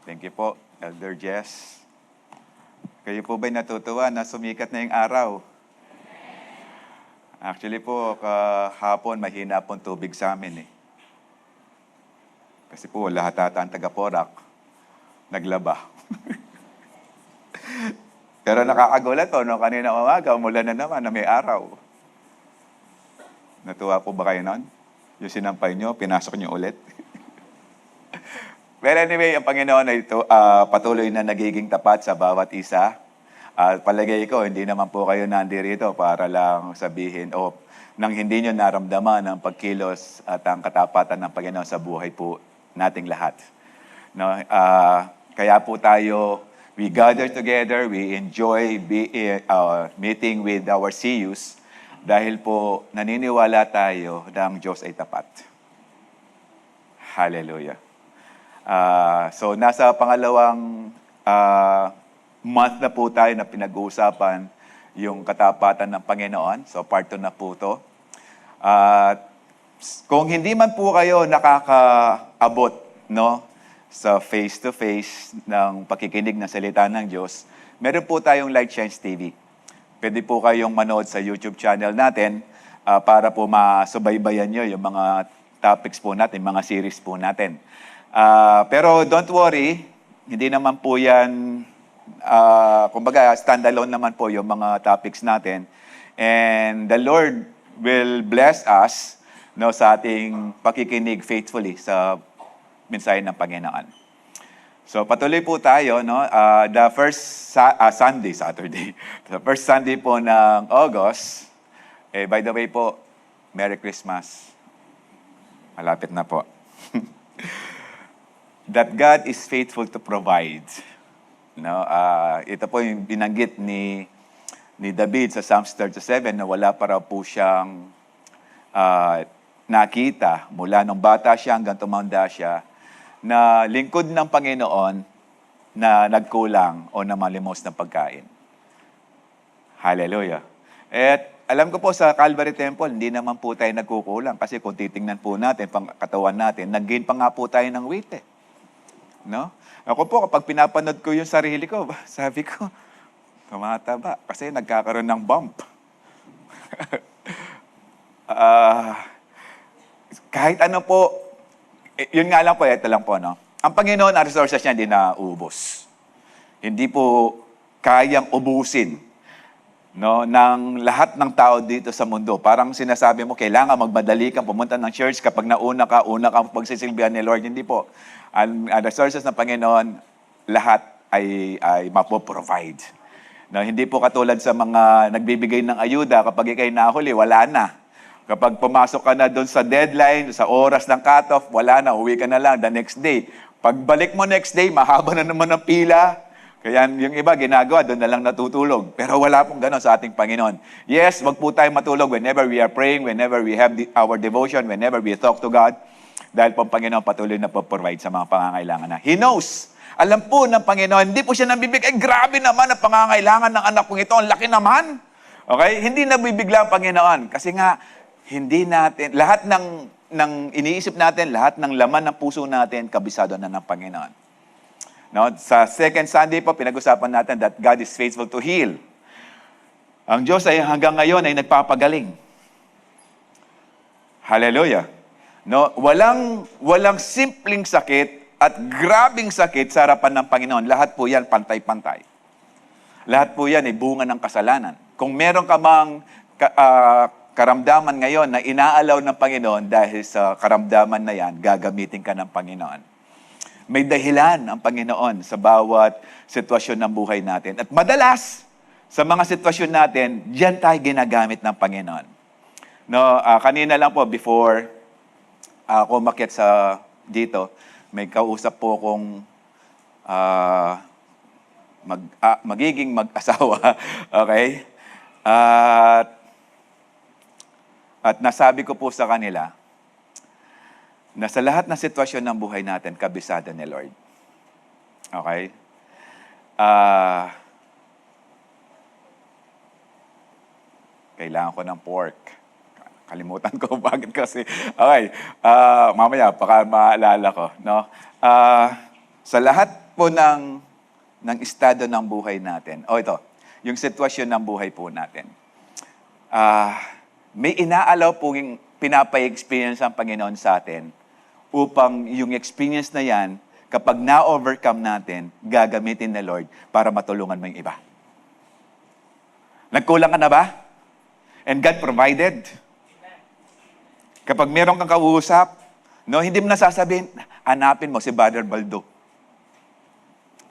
Thank you po, Elder Jess. Kayo po ba'y natutuwa na sumikat na yung araw? Actually po, kahapon mahina pong tubig sa amin eh. Kasi po lahat ata ang taga-Porac, naglaba. Pero nakakagulat po, no? Kanina umaga, umulan na naman na may araw. Natuwa po ba kayo nun? Yung sinampay nyo, pinasok nyo ulit. Well, anyway, ang Panginoon ay patuloy na nagiging tapat sa bawat isa. Palagay ko, hindi naman po kayo nandirito para lang sabihin o nang hindi nyo naramdaman ang pagkilos at ang katapatan ng Panginoon sa buhay po nating lahat. No? Kaya po tayo, we gather together, we enjoy meeting with our CUs dahil po naniniwala tayo na ang Diyos ay tapat. Hallelujah. So nasa pangalawang month na po tayo na pinag-uusapan yung katapatan ng Panginoon. So part 2 na po ito. Kung hindi man po kayo nakakaabot, no, sa face-to-face ng pakikinig ng salita ng Diyos, meron po tayong Light Shines TV. Pwede po kayong manood sa YouTube channel natin para po masubaybayan nyo yung mga topics po natin, mga series po natin. Pero don't worry, hindi naman po yan, kumbaga standalone naman po yung mga topics natin. And the Lord will bless us, no, sa ating pakikinig faithfully sa mensahe ng Panginoon. So patuloy po tayo, no? The first Saturday, the first Sunday po ng August, by the way po, Merry Christmas. Malapit na po. That God is faithful to provide. No, ito po yung binanggit ni David sa Psalms 37 na wala pa raw po siyang nakita mula nung bata siya hanggang tumanda siya na lingkod ng Panginoon na nagkulang o na malimos ng pagkain. Hallelujah. At alam ko po sa Calvary Temple, hindi naman po tayo nagkukulang kasi kung titingnan po natin, pang katawan natin, nag-gain pa nga po tayo ng weight eh. No? Ako po, kapag pinapanood ko yung sarili ko, sabi ko, tumataba kasi nagkakaroon ng bump. Kahit ano po, yun nga lang po, ito lang po, no? Ang Panginoon, ang resources niya hindi na ubos. Hindi po kayang ubusin, no, ng lahat ng tao dito sa mundo. Parang sinasabi mo, kailangan magmadali kang pumunta ng church kapag una ka pagsisilbihan ni Lord. Hindi po. Ang resources ng Panginoon, lahat ay mapoprovide. No, hindi po katulad sa mga nagbibigay ng ayuda, kapag ikay nahuli, wala na. Kapag pumasok ka na doon sa deadline, sa oras ng cutoff, wala na, uwi ka na lang the next day. Pagbalik mo next day, mahaba na naman ang pila. Kaya yung iba ginagawa, doon na lang natutulog. Pero wala pong gano'n sa ating Panginoon. Yes, wag po tayo matulog whenever we are praying, whenever we have our devotion, whenever we talk to God. Dahil po ang Panginoon patuloy na po-provide sa mga pangangailangan na. He knows. Alam po ng Panginoon, hindi po siya nabibig, grabe naman ang pangangailangan ng anak kong ito. Ang laki naman. Okay? Hindi nabibigla ang Panginoon. Kasi nga, hindi natin, lahat ng iniisip natin, lahat ng laman ng puso natin, kabisado na ng Panginoon. No? Sa second Sunday po, pinag-usapan natin that God is faithful to heal. Ang Diyos ay hanggang ngayon ay nagpapagaling. Hallelujah. No? Walang simpleng sakit at grabing sakit sa harapan ng Panginoon. Lahat po yan pantay-pantay. Lahat po yan ay bunga ng kasalanan. Kung meron ka mang karamdaman ngayon na inaalaw ng Panginoon dahil sa karamdaman na yan, gagamitin ka ng Panginoon. May dahilan ang Panginoon sa bawat sitwasyon ng buhay natin. At madalas, sa mga sitwasyon natin, diyan tayo ginagamit ng Panginoon. No, kanina lang po, before ako umakyat sa dito, may kausap po akong magiging mag-asawa. Okay? At nasabi ko po sa kanila na sa lahat ng sitwasyon ng buhay natin, kabisado ni Lord. Okay? Kailangan ko ng pork. Kalimutan ko bakit kasi. Okay. Mamaya, baka maalala ko. No? Sa lahat po ng estado ng buhay natin, ito, yung sitwasyon ng buhay po natin, may inaalaw po yung pinapa-experience ang Panginoon sa atin upang yung experience na yan, kapag na-overcome natin, gagamitin na Lord para matulungan mo yung iba. Nagkulang ka na ba? And God provided. Kapag meron kang kausap, hindi mo na sasabihin, hanapin mo si Brother Baldo.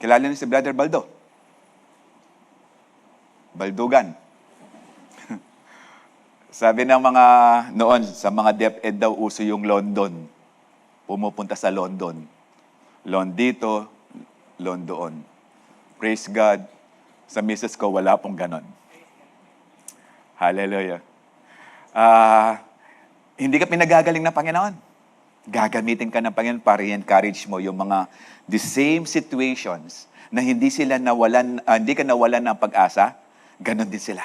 Kilala niyo si Brother Baldo? Baldugan. Sabi ng mga noon, sa mga DepEd daw, uso yung London. Pumupunta sa London. Loan dito, loan doon. Praise God. Sa misis ko, wala pong ganon. Hallelujah. Hindi ka pinagagaling ng Panginoon. Gagamitin ka ng Panginoon para i-encourage mo yung mga the same situations na hindi ka nawalan ng pag-asa, ganon din sila.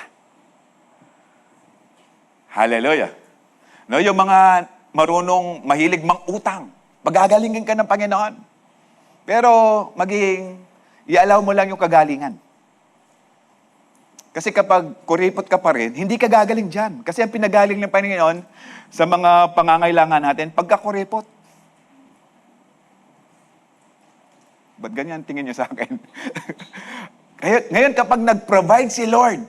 Hallelujah. Yung mga marunong, mahilig mang-utang, pagagalingin ka ng Panginoon. Pero i-allow mo lang yung kagalingan. Kasi kapag kuripot ka pa rin, hindi ka gagaling dyan. Kasi ang pinagaling ng Panginoon sa mga pangangailangan natin, pagkakuripot. Ba't ganyan tingin niyo sa akin? Ngayon, kapag nag-provide si Lord,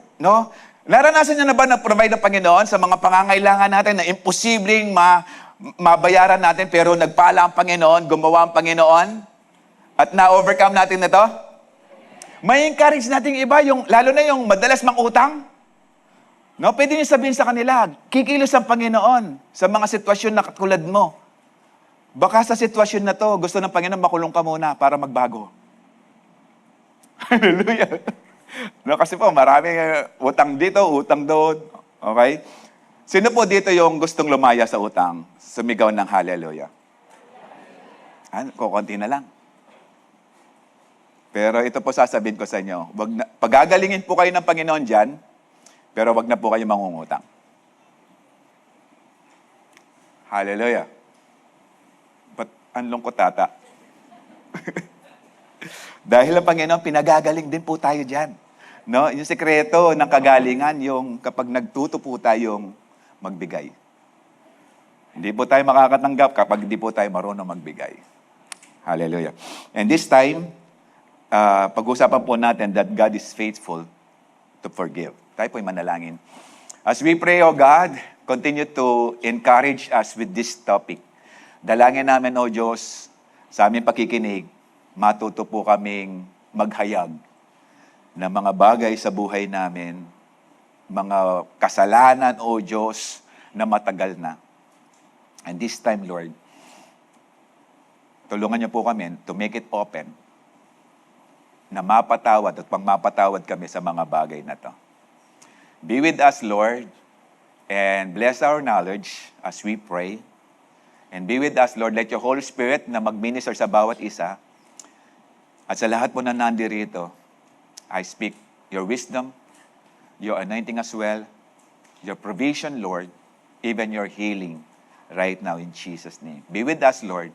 naranasan niyo na ba nag-provide ng Panginoon sa mga pangangailangan natin na imposibleng mabayaran natin, pero nagpala ang Panginoon, gumawa ang Panginoon, at na-overcome natin na to? May encourage natin iba, lalo na yung madalas mang-utang. Pwede niyo sabihin sa kanila, kikilos ang Panginoon sa mga sitwasyon na katulad mo. Baka sa sitwasyon na to, gusto ng Panginoon makulong ka muna para magbago. Hallelujah. Kasi po, maraming utang dito, utang doon. Okay? Sino po dito yung gustong lumaya sa utang? Sumigaw ng hallelujah. Kukunti na lang. Pero ito po sasabihin ko sa inyo, pagagalingin po kayo ng Panginoon dyan, pero wag na po kayo mangungutang. Hallelujah. Ba't ang lungkot tata? Dahil ang Panginoon, pinagagaling din po tayo dyan. Yung sekreto ng kagalingan, yung kapag nagtuto po tayong magbigay. Hindi po tayo makakatanggap kapag hindi po tayo marunong magbigay. Hallelujah. And this time, pag-usapan po natin that God is faithful to forgive. Tayo po'y manalangin. As we pray, O God, continue to encourage us with this topic. Dalangin namin, O Diyos, sa aming pakikinig, matuto po kaming maghayag ng mga bagay sa buhay namin, mga kasalanan, O Diyos, na matagal na. And this time, Lord, tulungan niyo po kami to make it open, na mapatawad at pangmapatawad kami sa mga bagay na to. Be with us, Lord, and bless our knowledge as we pray. And be with us, Lord, let your Holy Spirit na mag-minister sa bawat isa. At sa lahat po na nandirito, I speak your wisdom, your anointing as well, your provision, Lord, even your healing right now in Jesus' name. Be with us, Lord,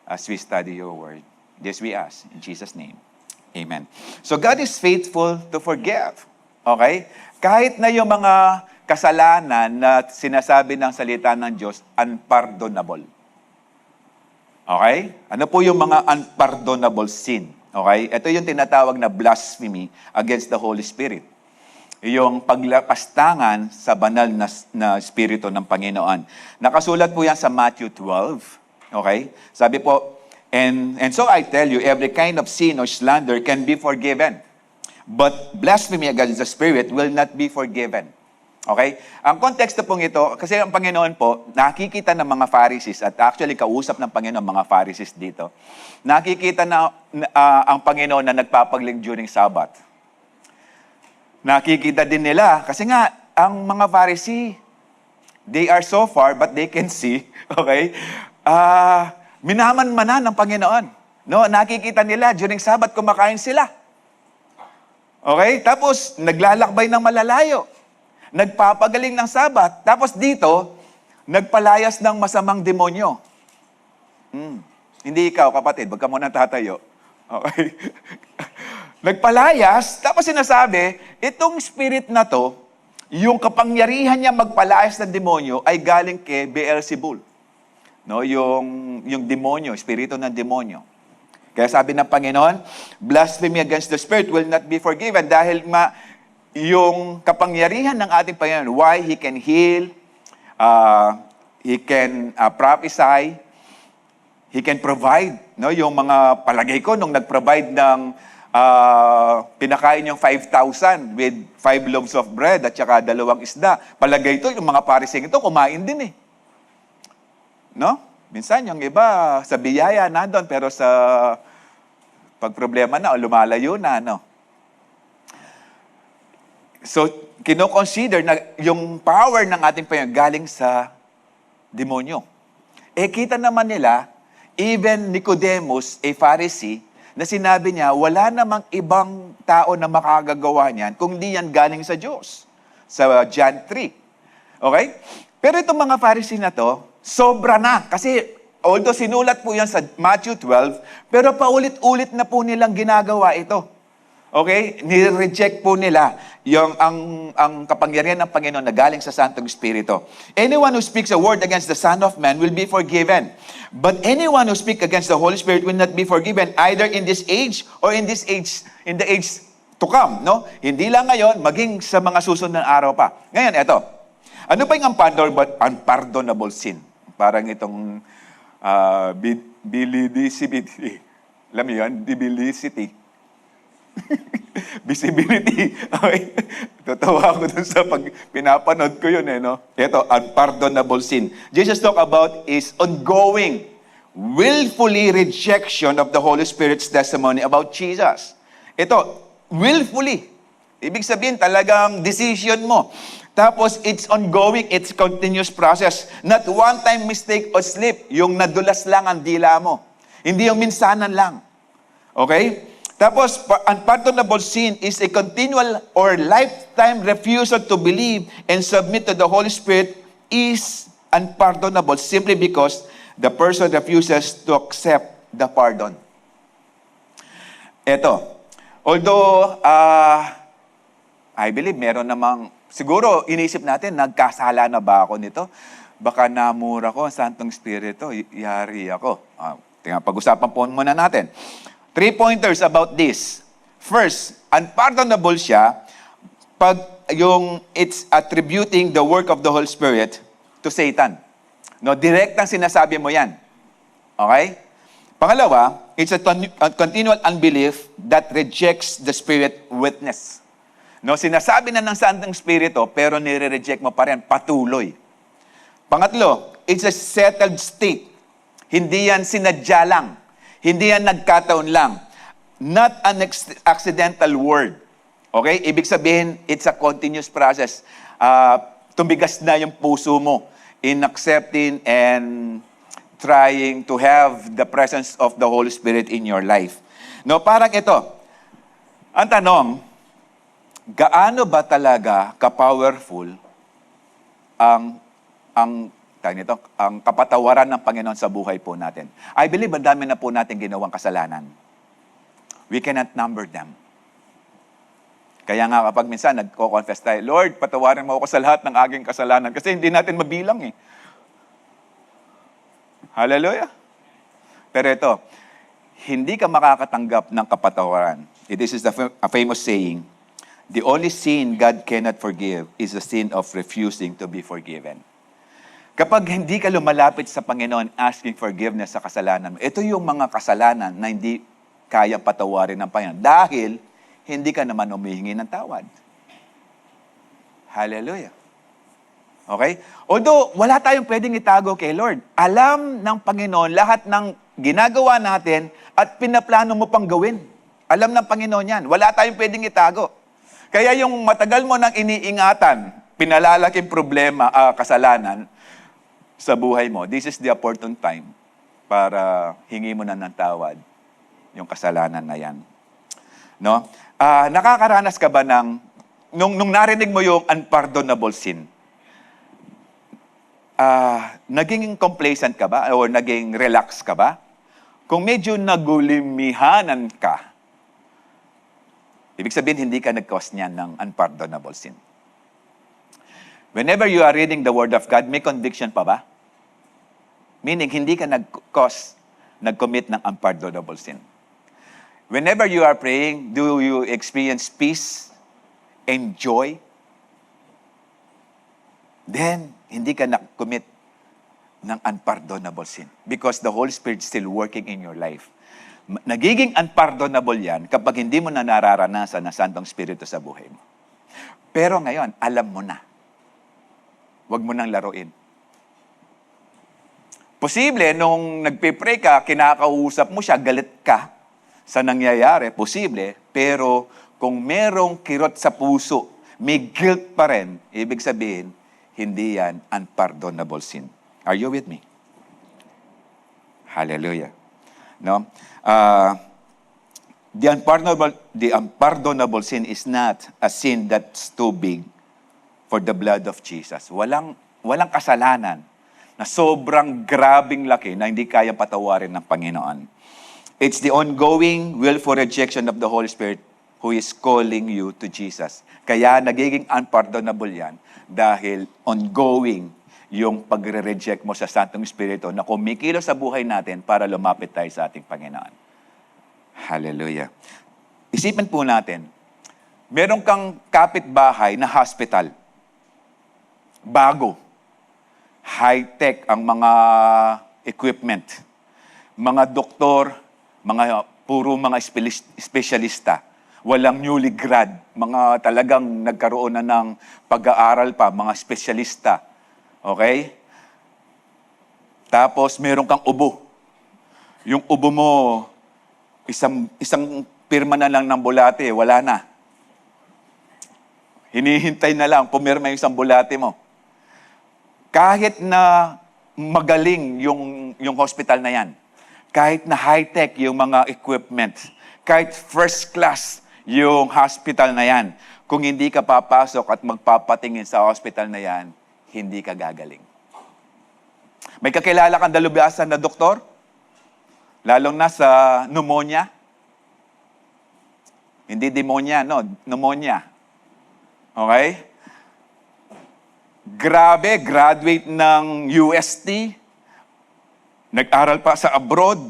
as we study your word. This we ask in Jesus' name. Amen. So God is faithful to forgive. Okay? Kahit na yung mga kasalanan na sinasabi ng salita ng Diyos, unpardonable. Okay? Ano po yung mga unpardonable sin? Okay? Ito yung tinatawag na blasphemy against the Holy Spirit. Yung paglapastangan sa banal na Espiritu ng Panginoon. Nakasulat po yan sa Matthew 12. Okay? Sabi po, and so I tell you, every kind of sin or slander can be forgiven. But blasphemy against the Spirit will not be forgiven. Okay? Ang konteksto pong ito, kasi ang Panginoon po, nakikita ng mga Pharisees, at actually kausap ng Panginoon mga Pharisees dito, nakikita na ang Panginoon na nagpapagling during Sabbath. Nakikita din nila, kasi nga, ang mga Pharisee, they are so far, but they can see, okay? Minaman-manan ng Panginoon. Nakikita nila, during Sabbath, kumakain sila. Okay? Tapos, naglalakbay ng malalayo. Nagpapagaling ng Sabat. Tapos dito, nagpalayas ng masamang demonyo. Hindi ikaw, kapatid. Wag ka muna tatayo. Okay? Nagpalayas, tapos sinasabi, itong spirit na to, yung kapangyarihan niya magpalayas ng demonyo ay galing kay Beelzebul. No, yung demonyo, espiritu ng demonyo. Kaya sabi ng Panginoon, blasphemy against the Spirit will not be forgiven dahil yung kapangyarihan ng ating Panginoon, why He can heal, He can prophesy, He can provide. No, yung mga palagay ko, nung nag-provide ng pinakain yung 5,000 with 5 loaves of bread at saka 2 isda, palagay ito, yung mga parising ito, kumain din eh. No? Minsan, yung iba, sa biyaya nandun, pero sa pagproblema na, o lumalayo na, no? So, kino-consider na yung power ng ating Panginoon galing sa demonyo. Kita naman nila, even Nicodemus, a Pharisee, na sinabi niya, wala namang ibang tao na makagagawa niyan kung di yan galing sa Diyos. Sa John 3. Okay? Pero itong mga Pharisee na to, sobra na. Kasi although sinulat po yan sa Matthew 12, pero paulit-ulit na po nilang ginagawa ito. Okay? Nire-reject po nila yung ang kapangyarihan ng Panginoon na galing sa Santong Espiritu. Anyone who speaks a word against the Son of Man will be forgiven. But anyone who speaks against the Holy Spirit will not be forgiven either in this age or in the age to come. No? Hindi lang ngayon, maging sa mga susunod na araw pa. Ngayon, eto. Ano ba yung unpardonable sin? Parang itong bilicidity. Alam mo yun? Bilicidity. Visibility. Okay. Tatawa ako dun sa pag pinapanood ko yun eh, no? Ito, unpardonable sin. Jesus talk about is ongoing, willfully rejection of the Holy Spirit's testimony about Jesus. Ito, willfully. Ibig sabihin, talagang decision mo. Tapos, it's ongoing, it's continuous process. Not one-time mistake or slip, yung nadulas lang ang dila mo. Hindi yung minsanan lang. Okay? Tapos, unpardonable sin is a continual or lifetime refusal to believe and submit to the Holy Spirit is unpardonable simply because the person refuses to accept the pardon. Ito, although, I believe meron namang, siguro inisip natin, nagkasala na ba ako nito? Baka namura ko ang Santong Espiritu, yari ako. Pag-usapan po muna natin. 3 pointers about this. First, unpardonable siya pag it's attributing the work of the Holy Spirit to Satan. No, direct ang sinasabi mo yan. Okay? Pangalawa, it's a continual unbelief that rejects the Spirit witness. No, sinasabi na ng Santong Espiritu, pero nire-reject mo pa rin, patuloy. Pangatlo, it's a settled state. Hindi yan sinadya lang. Hindi yan nagkataon lang. Not an accidental word. Okay? Ibig sabihin, it's a continuous process. Tumigas na yung puso mo in accepting and trying to have the presence of the Holy Spirit in your life. No, parang ito. Ang tanong, gaano ba talaga ka-powerful ang kapatawaran ng Panginoon sa buhay po natin? I believe ang dami na po natin ginawang kasalanan. We cannot number them. Kaya nga kapag minsan nagko-confess tayo, Lord, patawarin mo ako sa lahat ng aking kasalanan. Kasi hindi natin mabilang eh. Hallelujah. Pero ito, hindi ka makakatanggap ng kapatawaran. This is a famous saying, the only sin God cannot forgive is the sin of refusing to be forgiven. Kapag hindi ka lumalapit sa Panginoon asking forgiveness sa kasalanan mo, ito yung mga kasalanan na hindi kaya patawarin ng Panginoon dahil hindi ka naman humihingi ng tawad. Hallelujah. Okay? Although, wala tayong pwedeng itago kay Lord. Alam ng Panginoon lahat ng ginagawa natin at pinaplano mo pang gawin. Alam ng Panginoon yan. Wala tayong pwedeng itago. Kaya yung matagal mo nang iniingatan, pinalalaking problema, kasalanan, sa buhay mo, this is the opportune time para hingi mo na ng tawad yung kasalanan na yan. No? Nakakaranas ka ba ng, nung narinig mo yung unpardonable sin, naging complacent ka ba? O naging relax ka ba? Kung medyo nagulimihanan ka, ibig sabihin hindi ka nag-cause niyan ng unpardonable sin. Whenever you are reading the Word of God, may conviction pa ba? Meaning, hindi ka nag-commit ng unpardonable sin. Whenever you are praying, do you experience peace and joy? Then, hindi ka na-commit ng unpardonable sin because the Holy Spirit is still working in your life. Nagiging unpardonable yan kapag hindi mo na nararanasan ng Santong Espiritu sa buhay mo. Pero ngayon, alam mo na. Huwag mo nang laruin. Posible, nung nagpipray ka, kinakausap mo siya, galit ka sa nangyayari. Posible, pero kung merong kirot sa puso, may guilt pa rin, ibig sabihin, hindi yan unpardonable sin. Are you with me? Hallelujah. No? The unpardonable sin is not a sin that's too big for the blood of Jesus. Walang kasalanan na sobrang grabing laki na hindi kaya patawarin ng Panginoon. It's the ongoing willful rejection of the Holy Spirit who is calling you to Jesus. Kaya nagiging unpardonable yan dahil ongoing yung pagre-reject mo sa Santong Espiritu na kumikilos sa buhay natin para lumapit tayo sa ating Panginoon. Hallelujah. Isipin po natin, meron kang kapitbahay na hospital. Bago. High-tech ang mga equipment. Mga doktor, puro mga espesyalista. Walang newly grad. Mga talagang nagkaroon na ng pag-aaral pa, mga espesyalista. Okay? Tapos, meron kang ubo. Yung ubo mo, isang pirma na lang ng bulate, wala na. Hinihintay na lang, pumirma yung isang bulate mo. Kahit na magaling yung hospital na yan, kahit na high-tech yung mga equipment, kahit first class yung hospital na yan, kung hindi ka papasok at magpapatingin sa hospital na yan, hindi ka gagaling. May kakilala kang dalubiasan na doktor? Lalong na sa pneumonia? Hindi demonya, no? Pneumonia. Okay? Grabe, graduate ng UST. Nag-aral pa sa abroad.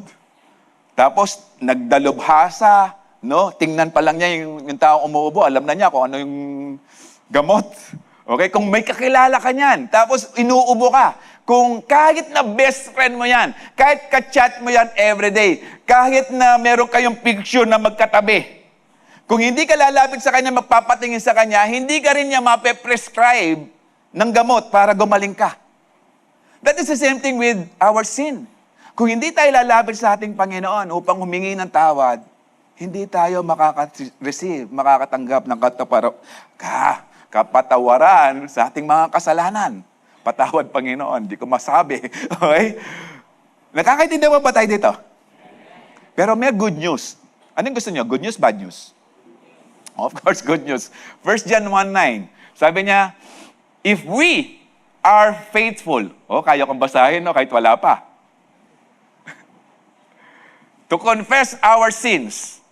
Tapos, nagdalubhasa. No? Tingnan pa lang niya yung taong umuubo. Alam na niya kung ano yung gamot. Okay? Kung may kakilala ka niyan, tapos inuubo ka, kung kahit na best friend mo yan, kahit ka-chat mo yan everyday, kahit na meron kayong picture na magkatabi, kung hindi ka lalapit sa kanya, magpapatingin sa kanya, hindi ka rin niya mape-prescribe ng gamot para gumaling ka. That is the same thing with our sin. Kung hindi tayo lalapit sa ating Panginoon upang humingi ng tawad, hindi tayo makakatanggap ng kapatawaran sa ating mga kasalanan. Patawad, Panginoon, di ko masabi. Okay? Nakakaintindihan ba tayo dito? Pero may good news. Anong gusto niyo? Good news, bad news? Of course, good news. 1 John 1:9. Sabi niya, if we are faithful, kaya kong basahin, kahit wala pa. To confess our sins,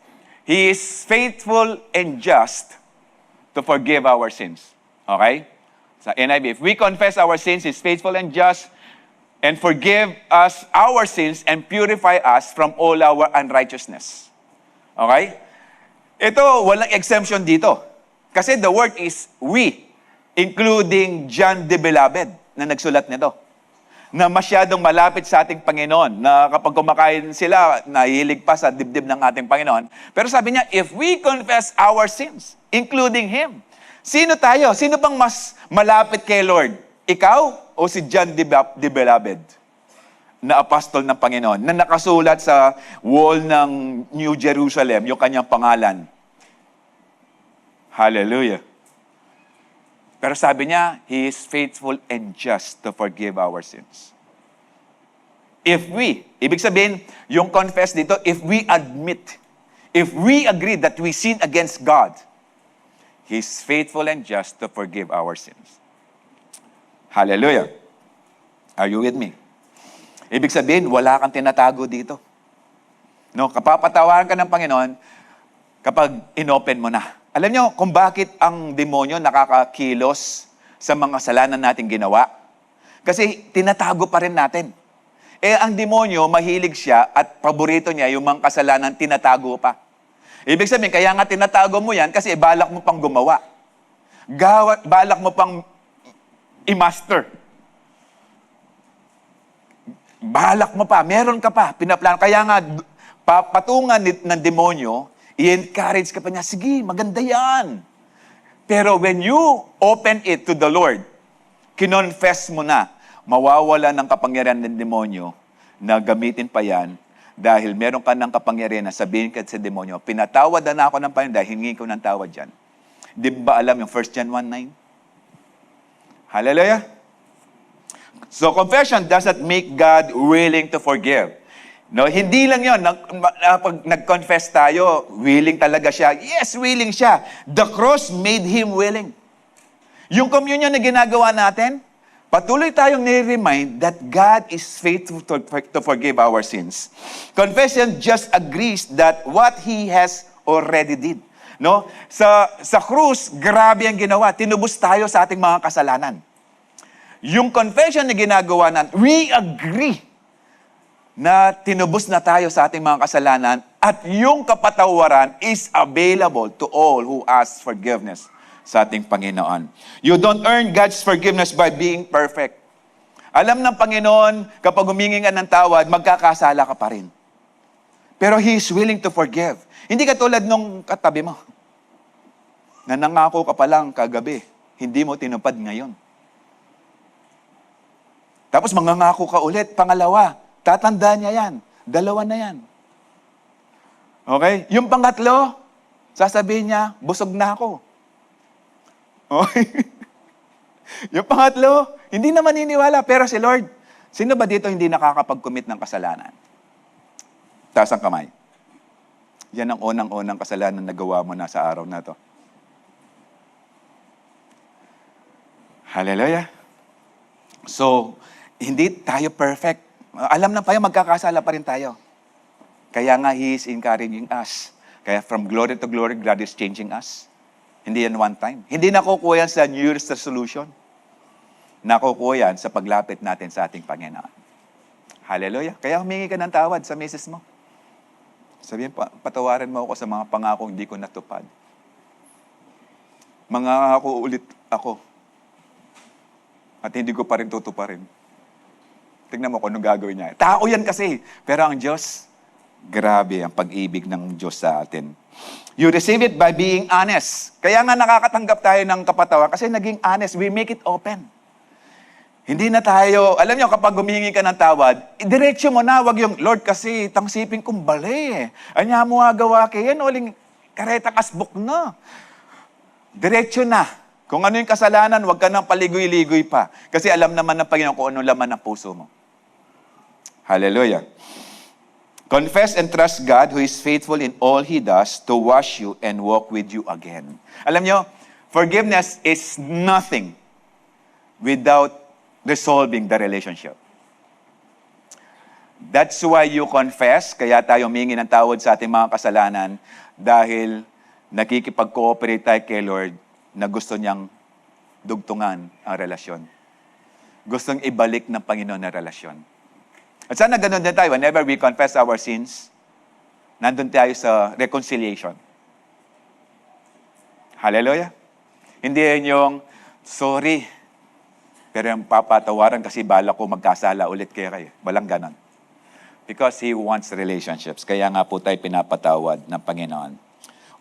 He is faithful and just to forgive our sins. Okay? Sa NIV, if we confess our sins, He's faithful and just and forgive us our sins and purify us from all our unrighteousness. Okay? Ito, walang exemption dito. Kasi the word is we, including John the Beloved na nagsulat nito. Na masyadong malapit sa ating Panginoon, na kapag kumakain sila, nahihilig pa sa dibdib ng ating Panginoon. Pero sabi niya, if we confess our sins, including Him, sino tayo? Sino bang mas malapit kay Lord? Ikaw o si John the Beloved? Na apostol ng Panginoon, na nakasulat sa wall ng New Jerusalem, yung kanyang pangalan. Hallelujah. Pero sabi niya, He is faithful and just to forgive our sins. If we, ibig sabihin, yung confess dito, if we admit, if we agree that we sin against God, He is faithful and just to forgive our sins. Hallelujah. Are you with me? Ibig sabihin, wala kang tinatago dito. No, kapapatawaran ka ng Panginoon kapag inopen mo na. Alam nyo kung bakit ang demonyo nakakakilos sa mga kasalanan nating ginawa? Kasi tinatago pa rin natin. Ang demonyo, mahilig siya at paborito niya yung mga kasalanan tinatago pa. Ibig sabihin, kaya nga tinatago mo yan kasi balak mo pang gumawa. Balak mo pang i-master. Balak mo pa, meron ka pa, pinaplano. Kaya nga, patungan ng demonyo, i-encourage ka pa niya, sige, maganda yan. Pero when you open it to the Lord, kinonfess mo na, mawawala ng kapangyarihan ng demonyo na gamitin pa yan dahil meron ka ng kapangyarihan na sabihin ka sa demonyo, pinatawad na ako ng Panginoon dahil hingi ko ng tawad dyan. Di ba alam yung 1 John 1:9? Hallelujah! So confession doesn't make God willing to forgive. No, hindi lang yun. Pag nag-confess tayo, willing talaga siya. Yes, willing siya. The cross made Him willing. Yung communion na ginagawa natin, patuloy tayong nire-remind that God is faithful to forgive our sins. Confession just agrees that what He has already did. No? Sa krus, grabe ang ginawa. Tinubos tayo sa ating mga kasalanan. Yung confession na ginagawa natin, we agree na tinubos na tayo sa ating mga kasalanan at yung kapatawaran is available to all who ask forgiveness sa ating Panginoon. You don't earn God's forgiveness by being perfect. Alam ng Panginoon, kapag humingi ka ng tawad, magkakasala ka pa rin. Pero He is willing to forgive. Hindi katulad nung katabi mo, na nangako ka pa lang kagabi, hindi mo tinupad ngayon. Tapos mangangako ka ulit, pangalawa, tatandaan niya yan. Dalawa na yan. Okay? Yung pangatlo, sasabihin niya, busog na ako. Okay? Yung pangatlo, hindi na maniniwala. Pero si Lord, sino ba dito hindi nakakapag-commit ng kasalanan? Taas ang kamay. Yan ang unang-unang kasalanan na gawa mo na sa araw na to. Hallelujah. So, hindi tayo perfect. Alam na tayo, magkakasala pa rin tayo. Kaya nga, He is encouraging us. Kaya from glory to glory, God is changing us. Hindi yan one time. Hindi nakukuha yan sa New Year's resolution. Nakukuha yan sa paglapit natin sa ating Panginoon. Hallelujah. Kaya humingi ka ng tawad sa misis mo. Sabihin, patawarin mo ako sa mga pangako hindi ko natupad. Mangako ulit ako. At hindi ko pa rin tutuparin. Tingnan mo kung anong gagawin niya. Tao yan kasi. Pero ang Diyos, grabe ang pag-ibig ng Diyos sa atin. You receive it by being honest. Kaya nga nakakatanggap tayo ng kapatawaran kasi naging honest. We make it open. Hindi na tayo, alam niyo, kapag humingi ka ng tawad, diretso mo na, wag yung, Lord, kasi tangsipin kong bali. Anya mo agawa kayo, yan, uling kareta kasbok na. Diretso na. Kung ano yung kasalanan, wag ka nang paligoy-ligoy pa. Kasi alam naman ng Panginoon kung ano laman ng puso mo. Hallelujah. Confess and trust God who is faithful in all He does to wash you and walk with you again. Alam niyo, forgiveness is nothing without resolving the relationship. That's why you confess, kaya tayo humingi ng tawad sa ating mga kasalanan dahil nakikipag-cooperate tayo kay Lord na gusto niyang dugtungan ang relasyon. Gustong ibalik ng Panginoon ang relasyon. At sana ganun din tayo, whenever we confess our sins, nandun tayo sa reconciliation. Hallelujah. Hindi yan yung, sorry, pero yung papatawaran kasi bala ko magkasala ulit kayo. Walang ganon. Because He wants relationships. Kaya nga po tayo pinapatawad ng Panginoon.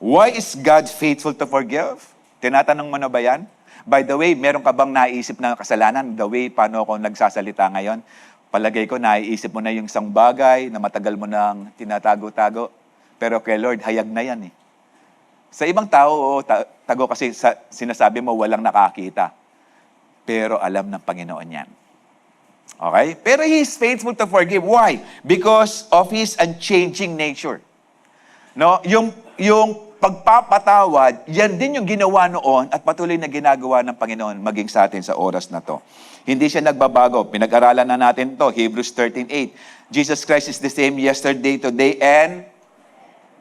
Why is God faithful to forgive? Tinatanong mo na ba yan? By the way, meron ka bang naisip na kasalanan? The way, paano ako nagsasalita ngayon? Palagay ko, naiisip mo na yung isang bagay na matagal mo nang tinatago-tago. Pero kay Lord, hayag na yan eh. Sa ibang tao, tago kasi sinasabi mo walang nakakita. Pero alam ng Panginoon yan. Okay? Pero He is faithful to forgive. Why? Because of His unchanging nature. No? Yung pagpapatawad, yan din yung ginawa noon at patuloy na ginagawa ng Panginoon maging sa atin sa oras na to. Hindi siya nagbabago. Pinag-aralan na natin to, Hebrews 13:8. Jesus Christ is the same yesterday, today, and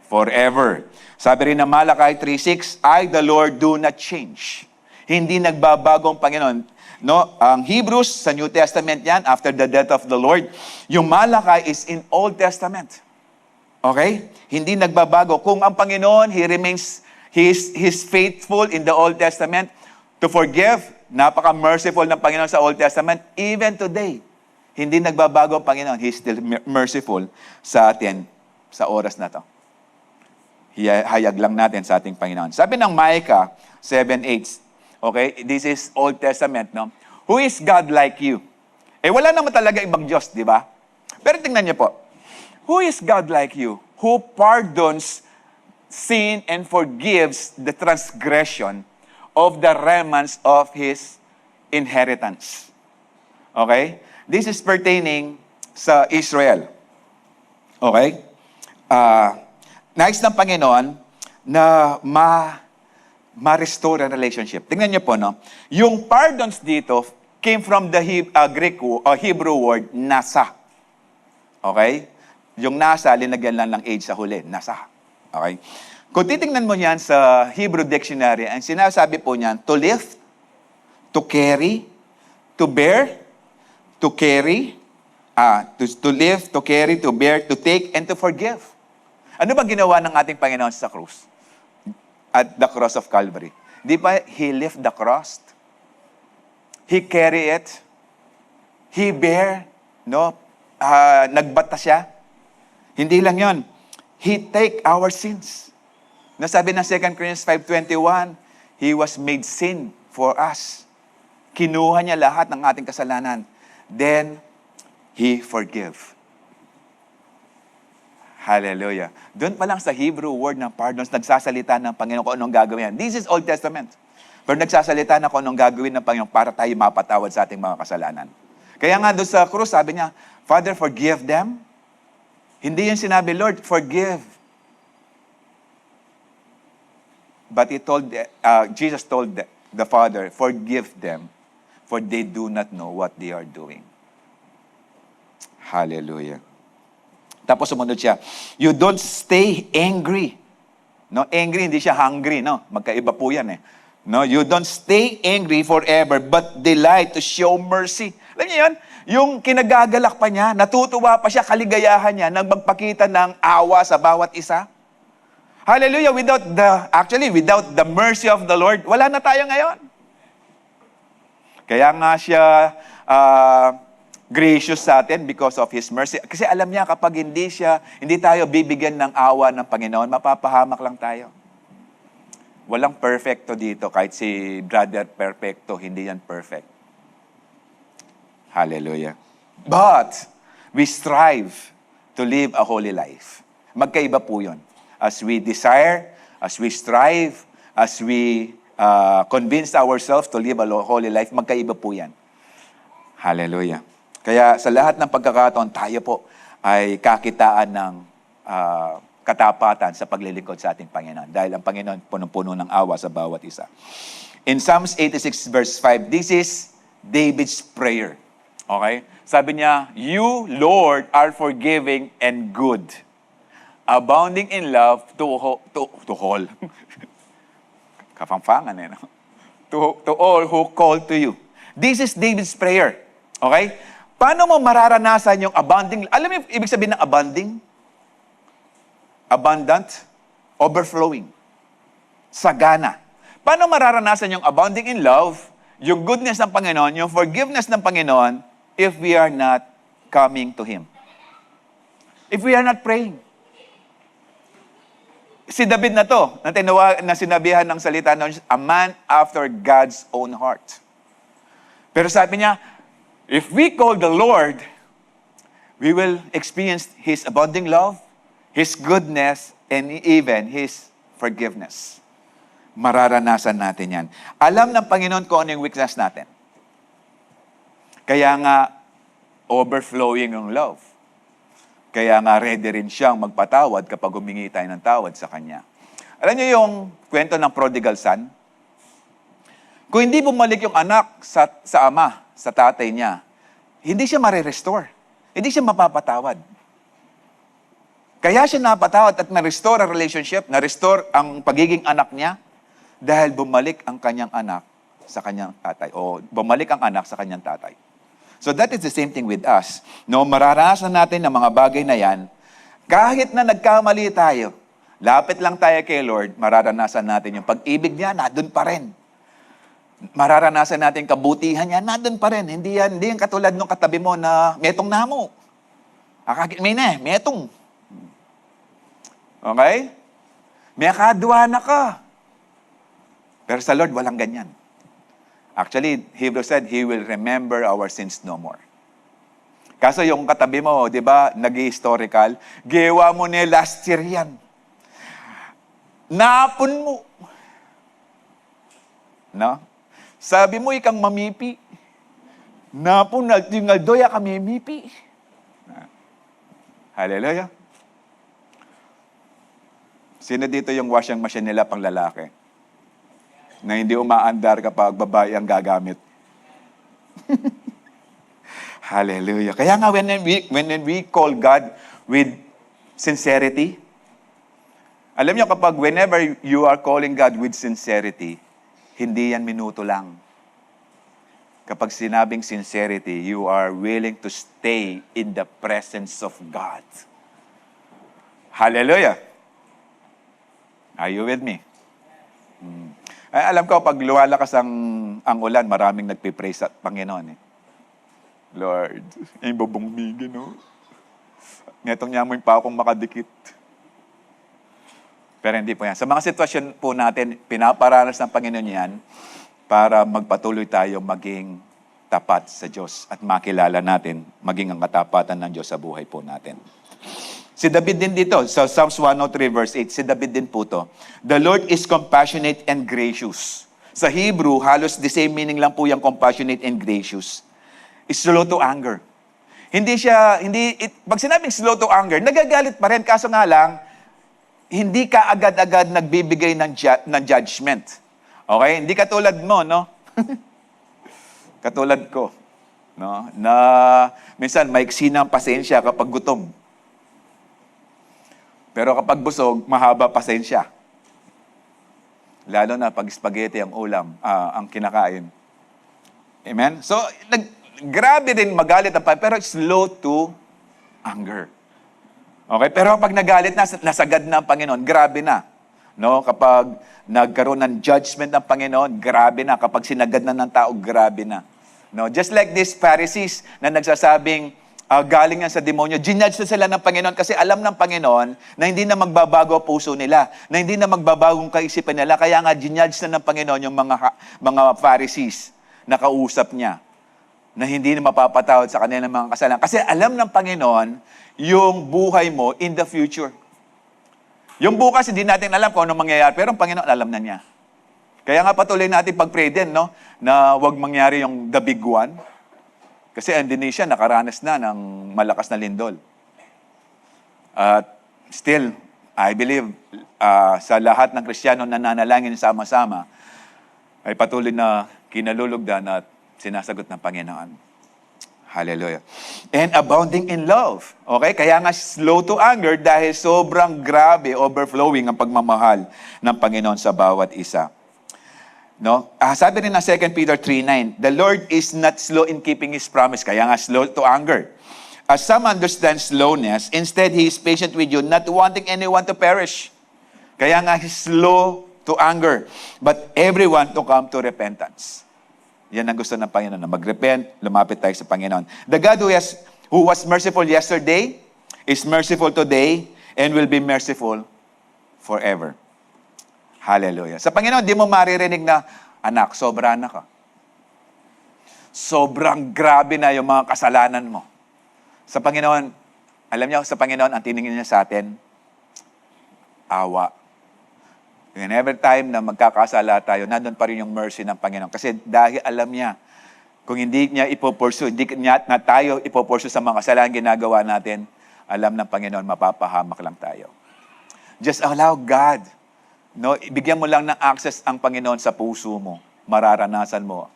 forever. Sabi rin ng Malachi 3:6, I, the Lord, do not change. Hindi nagbabago ang Panginoon. No, ang Hebrews sa New Testament yan, after the death of the Lord. Yung Malachi is in Old Testament. Okay? Hindi nagbabago. Kung ang Panginoon, He's faithful in the Old Testament to forgive. Napaka-merciful ng Panginoon sa Old Testament. Even today, hindi nagbabago ang Panginoon. He's still merciful sa atin sa oras na to. Hayag lang natin sa ating Panginoon. Sabi ng Micah 7:8, okay, this is Old Testament, no? Who is God like you? Wala naman talaga ibang Diyos, di ba? Pero tingnan niyo po. Who is God like you? Who pardons sin and forgives the transgression of the remnants of His inheritance. Okay? This is pertaining sa Israel. Okay? Nais ng Panginoon na ma-restore ang relationship. Tingnan niyo po, no? Yung pardons dito came from the Hebrew word nasa. Okay? Yung nasa, linagyan lang ng age sa huli. Nasa. Okay? Kung titingnan mo yan sa Hebrew Dictionary, ang sinasabi po niyan, to lift, to carry, to bear, to carry, to lift, to carry, to bear, to take, and to forgive. Ano ba ginawa ng ating Panginoon sa krus? At the cross of Calvary. Di ba He lift the cross? He carry it. He bear, no? Nagbata siya. Hindi lang yon. He take our sins. Nasabi ng 2 Corinthians 5:21, He was made sin for us. Kinuha niya lahat ng ating kasalanan. Then, He forgive. Hallelujah. Doon pa lang sa Hebrew word ng pardons, nagsasalita ng Panginoon kung anong gagawin. This is Old Testament. Pero nagsasalita na kung anong gagawin ng Panginoon para tayo mapatawad sa ating mga kasalanan. Kaya nga doon sa krus, sabi niya, Father, forgive them. Hindi yung sinabi, Lord, forgive. But Jesus told the Father, forgive them, for they do not know what they are doing. Hallelujah. Tapos sumunod siya, you don't stay angry. No, angry, hindi siya hungry, no? Magkaiba po yan eh. No, you don't stay angry forever, but delight to show mercy. Alam niyo yun? Yung kinagagalak pa niya, natutuwa pa siya, kaligayahan niya, nang magpakita ng awa sa bawat isa. Hallelujah, without the mercy of the Lord, wala na tayo ngayon. Kaya nga siya gracious sa atin because of His mercy. Kasi alam niya, kapag hindi tayo bibigyan ng awa ng Panginoon, mapapahamak lang tayo. Walang perfecto dito, kahit si Brother Perfecto, hindi yan perfect. Hallelujah. But, we strive to live a holy life. Magkaiba po yun. As we desire, as we strive, as we convince ourselves to live a holy life, magkaiba po yan. Hallelujah. Kaya sa lahat ng pagkakataon, tayo po ay kakitaan ng katapatan sa paglilingkod sa ating Panginoon. Dahil ang Panginoon punong-puno ng awa sa bawat isa. In Psalms 86 verse 5, this is David's prayer. Okay? Sabi niya, you, Lord, are forgiving and good, abounding in love to all. Kapampangan eh, no? To all who call to you. This is David's prayer. Okay? Paano mo mararanasan yung abounding? Alam mo yung ibig sabihin ng abounding? Abundant, overflowing, sagana. Paano mararanasan yung abounding in love, yung goodness ng Panginoon, yung forgiveness ng Panginoon, if we are not coming to Him? If we are not praying. Si David na to, na sinabihan ng salita ng a man after God's own heart. Pero sabi niya, if we call the Lord, we will experience His abounding love, His goodness, and even His forgiveness. Mararanasan natin yan. Alam ng Panginoon kung ano yung weakness natin. Kaya nga, overflowing yung love. Kaya nga, ready rin siyang magpatawad kapag humingi tayo ng tawad sa Kanya. Alam niyo yung kwento ng prodigal son? Kung hindi bumalik yung anak sa ama, sa tatay niya, hindi siya marirestore. Hindi siya mapapatawad. Kaya siya napatawad at na-restore ang relationship, na-restore ang pagiging anak niya dahil bumalik ang kanyang anak sa kanyang tatay. O bumalik ang anak sa kanyang tatay. So that is the same thing with us. No, mararanasan natin ang mga bagay na yan. Kahit na nagkamali tayo, lapit lang tayo kay Lord, mararanasan natin yung pag-ibig niya, nandun pa rin. Mararanasan natin kabutihan niya, nandun pa rin. Hindi yan katulad nung katabi mo na metong namo. Metong. Okay? May kadwa na ka. Pero sa Lord, walang ganyan. Actually, Hebrews said, He will remember our sins no more. Kaso yung katabi mo, di ba, nag-historical, gewa mo ni last year yan. Napon mo. No? Sabi mo, ikang mamipi. Napon, yung aldoya ka mimipi. Hallelujah. Sino dito yung washing machine nila pang lalaki? Na hindi umaandar kapag babae ang gagamit. Hallelujah. Kaya nga when we call God with sincerity, alam niyo kapag whenever you are calling God with sincerity, hindi yan minuto lang. Kapag sinabing sincerity, you are willing to stay in the presence of God. Hallelujah. Are you with me? Ay, alam ko, pag luwalakas ang ulan, maraming nagpipray sa Panginoon. Lord, yung bubong migi, no? Netong niya mo yung pa akong makadikit. Pero hindi po yan. Sa mga sitwasyon po natin, pinaparanas ng Panginoon yan para magpatuloy tayo maging tapat sa Diyos at makilala natin maging ang katapatan ng Diyos sa buhay po natin. Si David din dito, sa Psalms 103 verse 8, si David din po to. The Lord is compassionate and gracious. Sa Hebrew, halos the same meaning lang po yung compassionate and gracious. Is slow to anger. Pag sinabing slow to anger, nagagalit pa rin, kaso nga lang, hindi ka agad-agad nagbibigay ng judgment. Okay? Hindi katulad mo, no? Katulad ko, no? Na minsan maiksi na ang pasensya kapag gutom. Pero kapag busog, mahaba pasensya. Lalo na pag spaghetti ang ulam, ang kinakain. Amen? So, grabe din magalit ang pero slow to anger. Okay? Pero pag nagalit na, nasagad na ang Panginoon, grabe na. No? Kapag nagkaroon ng judgment ng Panginoon, grabe na. Kapag sinagad na ng tao, grabe na. No? Just like these Pharisees na nagsasabing, galing yan sa demonyo, ginudge na sila ng Panginoon kasi alam ng Panginoon na hindi na magbabago ang puso nila, na hindi na magbabagong kaisipan nila. Kaya nga, ginudge na ng Panginoon yung mga Pharisees na kausap niya, na hindi na mapapatawad sa kanilang mga kasalanan. Kasi alam ng Panginoon yung buhay mo in the future. Yung bukas, hindi natin alam kung anong mangyayari, pero ang Panginoon alam na niya. Kaya nga patuloy natin pag-pray din, no? Na huwag mangyari yung the big one. Kasi Indonesia, nakaranas na ng malakas na lindol. At still, I believe, sa lahat ng Kristiyano na nanalangin sama-sama, ay patuloy na kinalulugdan at sinasagot ng Panginoon. Hallelujah. And abounding in love. Okay? Kaya nga slow to anger dahil sobrang grabe, overflowing ang pagmamahal ng Panginoon sa bawat isa. No? Sabi rin ng 2 Peter 3:9, the Lord is not slow in keeping His promise. Kaya nga slow to anger. As some understand slowness, instead He is patient with you, not wanting anyone to perish. Kaya nga He's slow to anger, but everyone to come to repentance. Yan ang gusto ng Panginoon, na mag-repent, lumapit tayo sa Panginoon. The God who was merciful yesterday, is merciful today, and will be merciful forever. Hallelujah. Sa Panginoon, di mo maririnig na, anak, sobra na ka. Sobrang grabe na yung mga kasalanan mo. Sa Panginoon, alam niyo, sa Panginoon, ang tiningin niya sa atin, awa. And every time na magkakasala tayo, nandun pa rin yung mercy ng Panginoon. Kasi dahil alam niya, kung hindi niya ipopursue, hindi niya na tayo ipopursue sa mga kasalanan ginagawa natin, alam ng Panginoon, mapapahamak lang tayo. Just allow God No, ibigyan mo lang ng access ang Panginoon sa puso mo. Mararanasan mo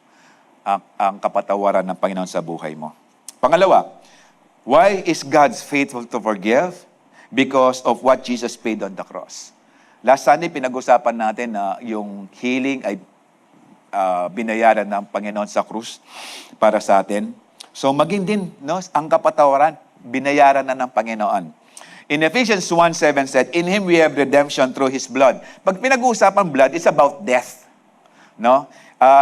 ang kapatawaran ng Panginoon sa buhay mo. Pangalawa, why is God faithful to forgive? Because of what Jesus paid on the cross. Last Sunday, pinag-usapan natin na yung healing ay binayaran ng Panginoon sa krus para sa atin. So maging din, no, ang kapatawaran, binayaran na ng Panginoon. In Ephesians 1:7 said, "In Him we have redemption through His blood." Pag pinag-uusapan blood, it's about death. No?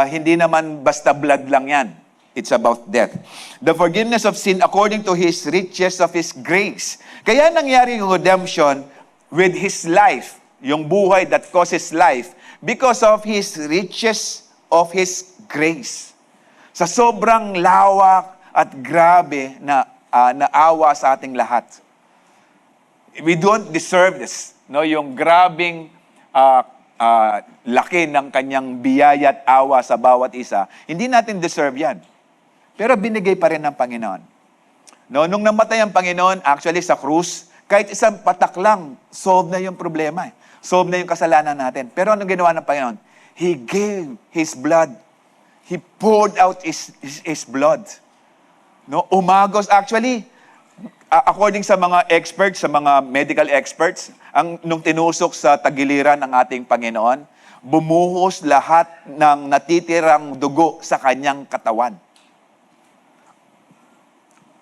Hindi naman basta blood lang yan. It's about death. The forgiveness of sin according to His riches of His grace. Kaya nangyari yung redemption with His life, yung buhay that causes life, because of His riches of His grace. Sa sobrang lawak at grabe na awa sa ating lahat. We don't deserve this. No? Yung grabing laki ng kanyang biyaya at awa sa bawat isa, hindi natin deserve yan. Pero binigay pa rin ng Panginoon. No, nung namatay ang Panginoon, actually sa krus, kahit isang patak lang, solve na yung problema. Solve na yung kasalanan natin. Pero anong ginawa ng Panginoon? He gave His blood. He poured out His blood. No, umagos. Actually, according sa mga experts, sa mga medical experts, nung tinusok sa tagiliran ng ating Panginoon, bumuhos lahat ng natitirang dugo sa kanyang katawan.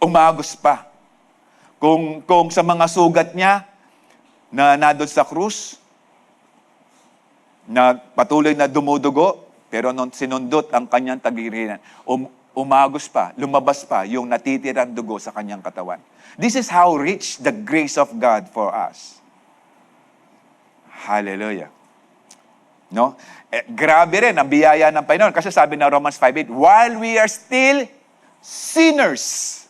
Umagos pa. Kung sa mga sugat niya na nandun sa krus, na patuloy na dumudugo, pero nung sinundot ang kanyang tagiliran, umagos pa, lumabas pa yung natitirang dugo sa kanyang katawan. This is how rich the grace of God for us. Hallelujah. No? Grabe rin ang biyaya ng Panginoon. Kasi sabi ng Romans 5:8, while we are still sinners,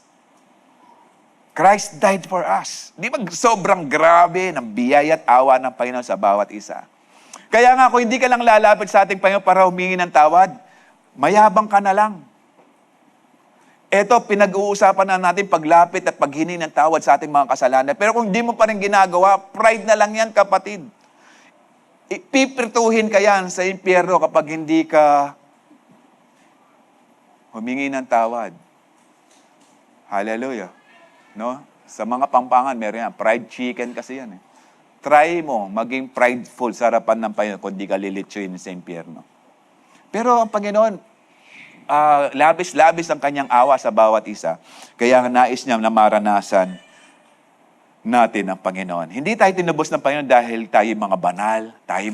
Christ died for us. Di ba sobrang grabe ng biyaya at awa ng Panginoon sa bawat isa? Kaya nga, kung hindi ka lang lalapit sa ating Panginoon para humingi ng tawad, mayabang ka na lang. Ito, pinag-uusapan na natin paglapit at paghingi ng tawad sa ating mga kasalanan. Pero kung hindi mo pa rin ginagawa, pride na lang yan, kapatid. Pipirtuhin ka yan sa impyerno kapag hindi ka humingi ng tawad. Hallelujah. No? Sa mga Pampangan, meron yan. Fried chicken kasi yan. Try mo maging prideful sa harapan ng Panginoon kung di ka lilitsuin sa impyerno. Pero ang Panginoon, labis-labis ang kanyang awa sa bawat isa. Kaya nais niya na maranasan natin ang Panginoon. Hindi tayo tinubos ng Panginoon dahil tayo mga banal, tayo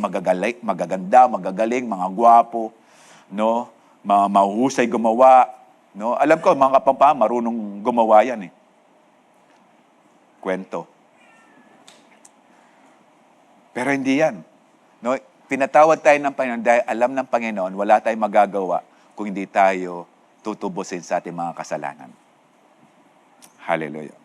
magaganda, magagaling, mga gwapo, no? Mahuhusay gumawa. No? Alam ko, mga Kapampangan, marunong gumawa yan eh. Kwento. Pero hindi yan. No? Pinatawad tayo ng Panginoon dahil alam ng Panginoon, wala tayong magagawa kung hindi tayo tutubusin sa ating mga kasalanan. Hallelujah.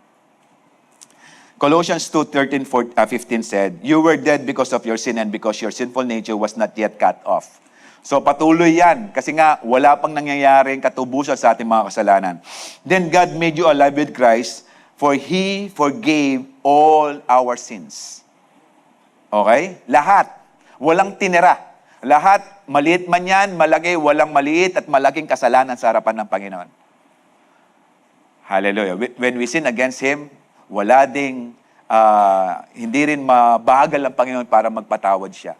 Colossians 2:13-15 said, "You were dead because of your sin and because your sinful nature was not yet cut off." So patuloy yan kasi nga wala pang nangyayaring katubusan sa ating mga kasalanan. Then God made you alive with Christ, for He forgave all our sins. Okay? Lahat. Walang tinira. Lahat, maliit man yan, malaki, walang maliit at malaking kasalanan sa harapan ng Panginoon. Hallelujah. When we sin against Him, wala ding, hindi rin mabagal ang Panginoon para magpatawad siya.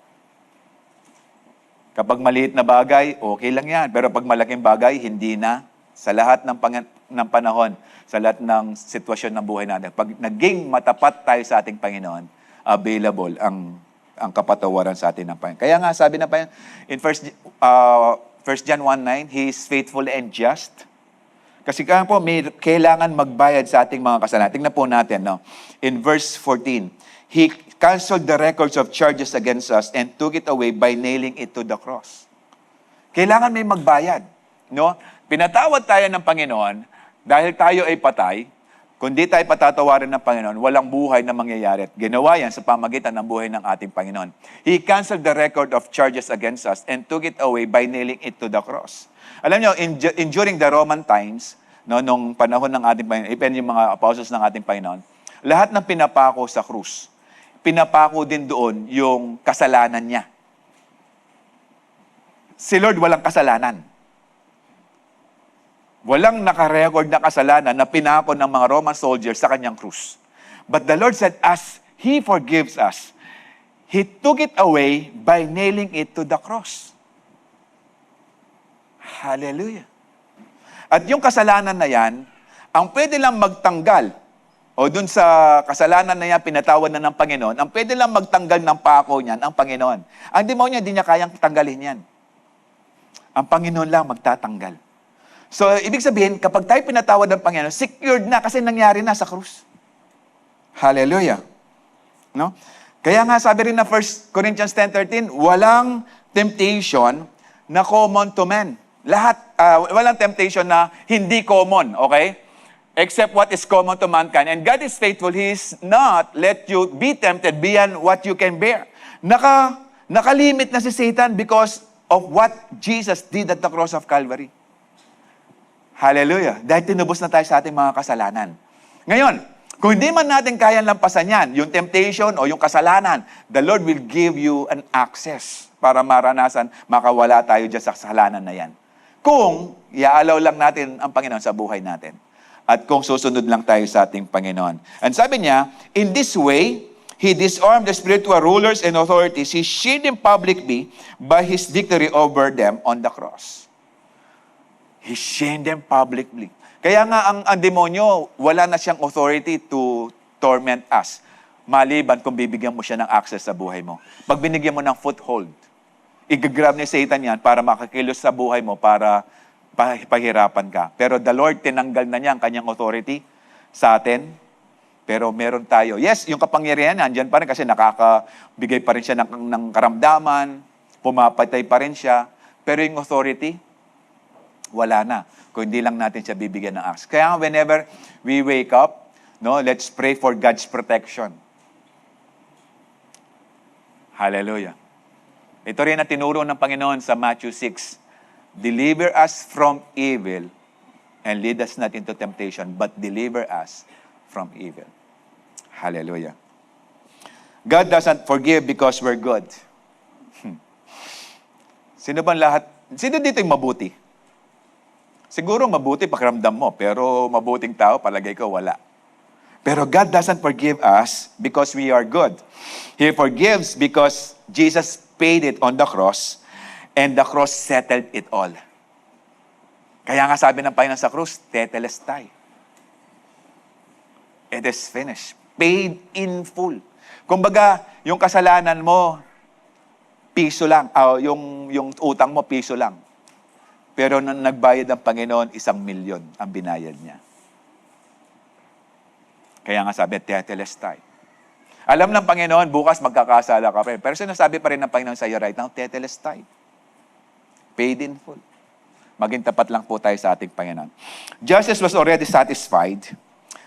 Kapag maliit na bagay, okay lang yan. Pero pag malaking bagay, hindi na. Sa lahat ng panahon, sa lahat ng sitwasyon ng buhay natin, pag naging matapat tayo sa ating Panginoon, available ang kapatawaran sa atin ng Panginoon. Kaya nga, sabi ng Panginoon, in 1 John 1:9, He is faithful and just. Kasi kaya po, may kailangan magbayad sa ating mga kasalanan. Tingnan po natin, no? In verse 14, He canceled the records of charges against us and took it away by nailing it to the cross. Kailangan may magbayad, no? Pinatawad tayo ng Panginoon dahil tayo ay patay. Kung di tayo patatawarin ng Panginoon, walang buhay na mangyayari. At ginawa yan sa pamagitan ng buhay ng ating Panginoon. He canceled the record of charges against us and took it away by nailing it to the cross. Alam nyo, during the Roman times, no, nung panahon ng ating Panginoon, even yung mga apostles ng ating Panginoon, lahat ng pinapako sa krus, pinapako din doon yung kasalanan niya. Si Lord walang kasalanan. Walang nakarecord na kasalanan na pinako ng mga Roman soldiers sa kanyang krus. But the Lord said, as He forgives us, He took it away by nailing it to the cross. Hallelujah. At yung kasalanan na yan, ang pwede lang magtanggal, o dun sa kasalanan na yan, pinatawad na ng Panginoon, ang pwede lang magtanggal ng pako niyan, ang Panginoon. Ang demonyo, hindi niya kayang tanggalin yan. Ang Panginoon lang magtatanggal. So, ibig sabihin, kapag tayo pinatawad ng Panginoon, secured na kasi nangyari na sa krus. Hallelujah. No? Kaya nga sabi rin na 1 Corinthians 10:13, walang temptation na common to men. Walang temptation na hindi common, okay? Except what is common to mankind. And God is faithful. He is not let you be tempted beyond what you can bear. Nakalimit na si Satan because of what Jesus did at the cross of Calvary. Hallelujah. Dahil tinubos na tayo sa ating mga kasalanan. Ngayon, kung hindi man natin kayang lampasan yan, yung temptation o yung kasalanan, the Lord will give you an access para maranasan, makawala tayo dyan sa kasalanan na yan. Kung iaalaw lang natin ang Panginoon sa buhay natin. At kung susunod lang tayo sa ating Panginoon. And sabi niya, in this way, He disarmed the spiritual rulers and authorities. He showed them publicly by His victory over them on the cross. He shamed them publicly. Kaya nga ang demonyo, wala na siyang authority to torment us. Maliban kung bibigyan mo siya ng access sa buhay mo. Pag binigyan mo ng foothold, i-grab ni Satan yan para makakilos sa buhay mo, para pahirapan ka. Pero the Lord, tinanggal na niya ang kanyang authority sa atin. Pero meron tayo. Yes, yung kapangyarihan, andyan pa rin kasi nakakabigay pa rin siya ng karamdaman, pumapatay pa rin siya. Pero yung authority, wala na. Kung hindi lang natin siya bibigyan ng access. Kaya whenever we wake up, no, let's pray for God's protection. Hallelujah. Ito rin ang tinuro ng Panginoon sa Matthew 6. Deliver us from evil and lead us not into temptation, but deliver us from evil. Hallelujah. God doesn't forgive because we're good. Sino dito yung mabuti? Siguro mabuti pakiramdam mo, pero mabuting tao, palagay ko, wala. Pero God doesn't forgive us because we are good. He forgives because Jesus paid it on the cross, and the cross settled it all. Kaya nga sabi ng Panginoon sa krus, tetelestai. It is finished. Paid in full. Kumbaga, yung kasalanan mo, piso lang. Yung utang mo, piso lang. Pero nang nagbayad ang Panginoon, 1,000,000 ang binayad niya. Kaya nga sabi, tetelestai. Alam ng Panginoon, bukas magkakasala ka pa rin. Pero sinasabi pa rin ng Panginoon sa iyo right now, tetelestai. Paid in full. Maging tapat lang po tayo sa ating Panginoon. Justice was already satisfied.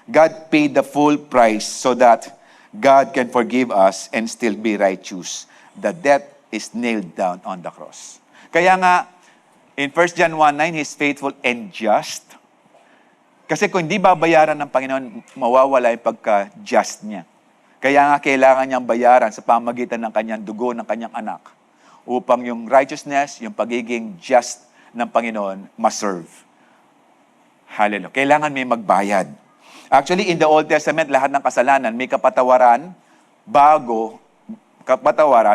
God paid the full price so that God can forgive us and still be righteous. The debt is nailed down on the cross. Kaya nga, in 1 John 1:9, He's faithful and just. Kasi kung hindi babayaran ng Panginoon, mawawala yung pagka-just niya. Kaya nga kailangan niyang bayaran sa pamagitan ng kanyang dugo, ng kanyang anak, upang yung righteousness, yung pagiging just ng Panginoon, ma-serve. Hallelujah. Kailangan may magbayad. Actually, in the Old Testament, lahat ng kasalanan, may kapatawaran,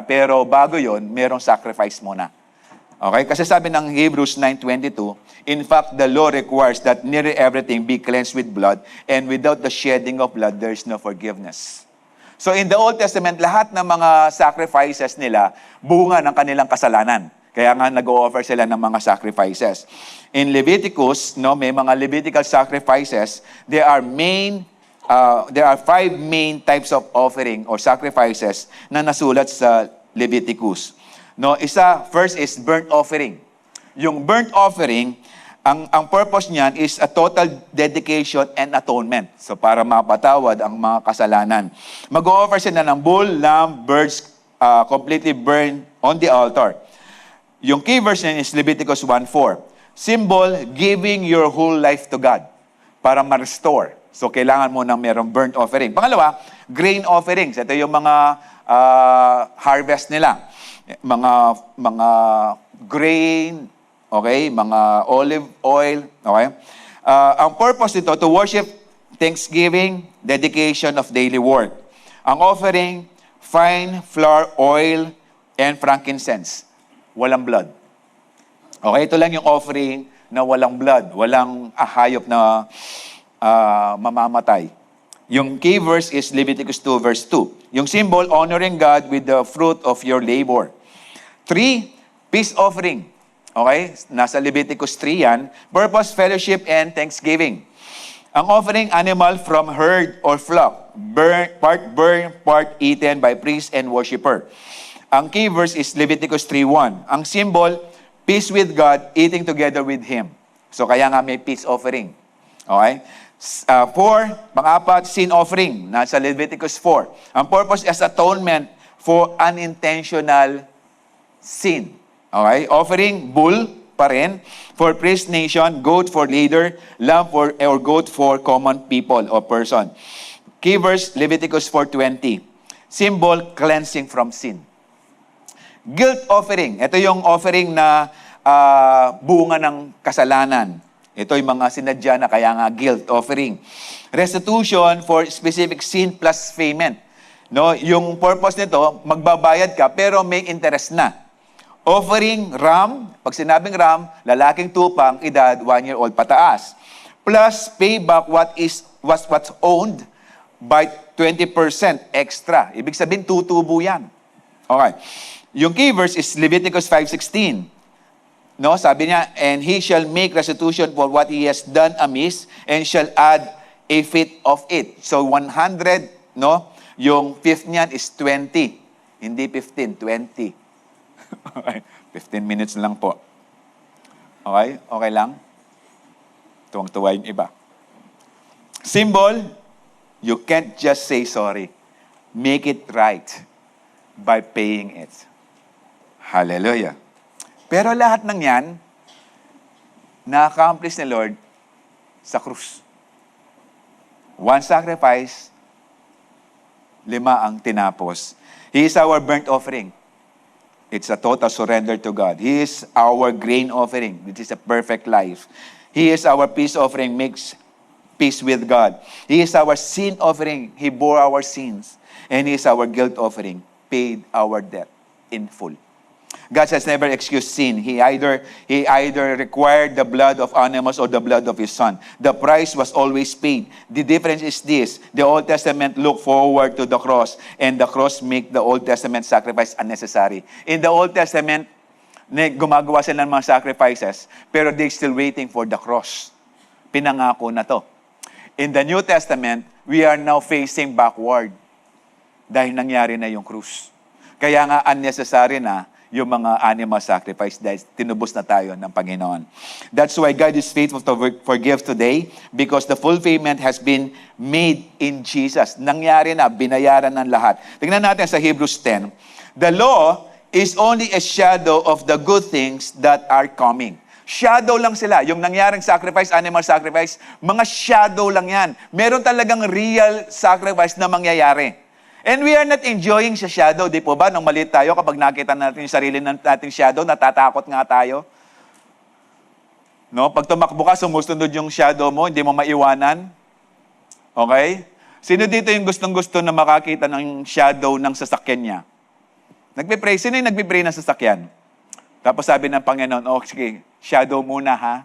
pero bago yon, merong sacrifice muna. Okay? Kasi sabi ng Hebrews 9:22, in fact, the law requires that nearly everything be cleansed with blood, and without the shedding of blood, there is no forgiveness. So in the Old Testament, lahat ng mga sacrifices nila, bunga ng kanilang kasalanan. Kaya nga nag-o-offer sila ng mga sacrifices. In Leviticus, may mga Levitical sacrifices, there are 5 main types of offering or sacrifices na nasulat sa Leviticus. First is burnt offering. Yung burnt offering, ang purpose niyan is a total dedication and atonement. So para mapatawad ang mga kasalanan. Mag-o-offer sila ng bull, lamb, birds, completely burned on the altar. Yung key verse niyan is Leviticus 1:4. Symbol, giving your whole life to God para ma-restore. So, kailangan mo ng merong burnt offering. Pangalawa, grain offerings. Ito yung mga harvest nila. Mga grain, okay? Mga olive oil, okay? Ang purpose nito, to worship, thanksgiving, dedication of daily work. Ang offering, fine flour, oil, and frankincense. Walang blood. Okay, ito lang yung offering na walang blood, walang hayop na mamamatay. Yung key verse is Leviticus 2 verse 2. Yung symbol, honoring God with the fruit of your labor. 3, peace offering. Okay, nasa Leviticus 3 yan. Purpose, fellowship, and thanksgiving. Ang offering, animal from herd or flock. Part burn, part eaten by priest and worshiper. Ang key verse is Leviticus 3:1. Ang symbol, peace with God, eating together with Him. So kaya nga may peace offering. Okay? 4, pang-apat, sin offering. Nasa Leviticus 4. Ang purpose is atonement for unintentional sin. Okay? Offering, bull pa rin. For priest nation, goat for leader, lamb or goat for common people or person. Key verse, Leviticus 4:20. Symbol, cleansing from sin. Guilt offering. Ito yung offering na bunga ng kasalanan. Ito yung mga sinadya na kaya nga guilt offering. Restitution for specific sin plus payment. No, yung purpose nito, magbabayad ka pero may interest na. Offering ram, pag sinabing ram, lalaking tupang, edad 1 year old pataas. Plus payback what's owned by 20% extra. Ibig sabihin, tutubo yan. Okay. Yung key verse is Leviticus 5:16. No, sabi niya, and he shall make restitution for what he has done amiss and shall add a fifth of it. So 100, no? Yung fifth niyan is 20. Hindi 15, 20. Okay. 15 minutes lang po. Okay? Okay lang? Tuwang-tuwa yung iba. Symbol, you can't just say sorry. Make it right by paying it. Hallelujah. Pero lahat ng yan, na-accomplish ni Lord sa krus. 1 sacrifice, 5 ang tinapos. He is our burnt offering. It's a total surrender to God. He is our grain offering, which is a perfect life. He is our peace offering, makes peace with God. He is our sin offering. He bore our sins. And He is our guilt offering, paid our debt in full. God has never excused sin. He either required the blood of animals or the blood of His Son. The price was always paid. The difference is this: the Old Testament looked forward to the cross, and the cross make the Old Testament sacrifice unnecessary. In the Old Testament, gumagawa sila ng mga sacrifices, pero they're still waiting for the cross. Pinangako na to. In the New Testament, we are now facing backward dahil nangyari na yung krus. Kaya nga unnecessary na yung mga animal sacrifice dahil tinubos na tayo ng Panginoon. That's why God is faithful to forgive today because the full payment has been made in Jesus. Nangyari na, binayaran ng lahat. Tingnan natin sa Hebrews 10. The law is only a shadow of the good things that are coming. Shadow lang sila. Yung nangyaring sacrifice, animal sacrifice, mga shadow lang yan. Meron talagang real sacrifice na mangyayari. And we are not enjoying sa shadow, di po ba? Nung maliit tayo, kapag nakita natin yung sarili nating shadow, natatakot nga tayo. No? Pag tumakbo ka, sumusunod yung shadow mo, hindi mo maiwanan. Okay? Sino dito yung gustong-gusto na makakita ng shadow ng sasakyan niya? Nagpipray. Sino yung nagpipray ng sasakyan? Tapos sabi ng Panginoon, oh, sige, shadow muna ha.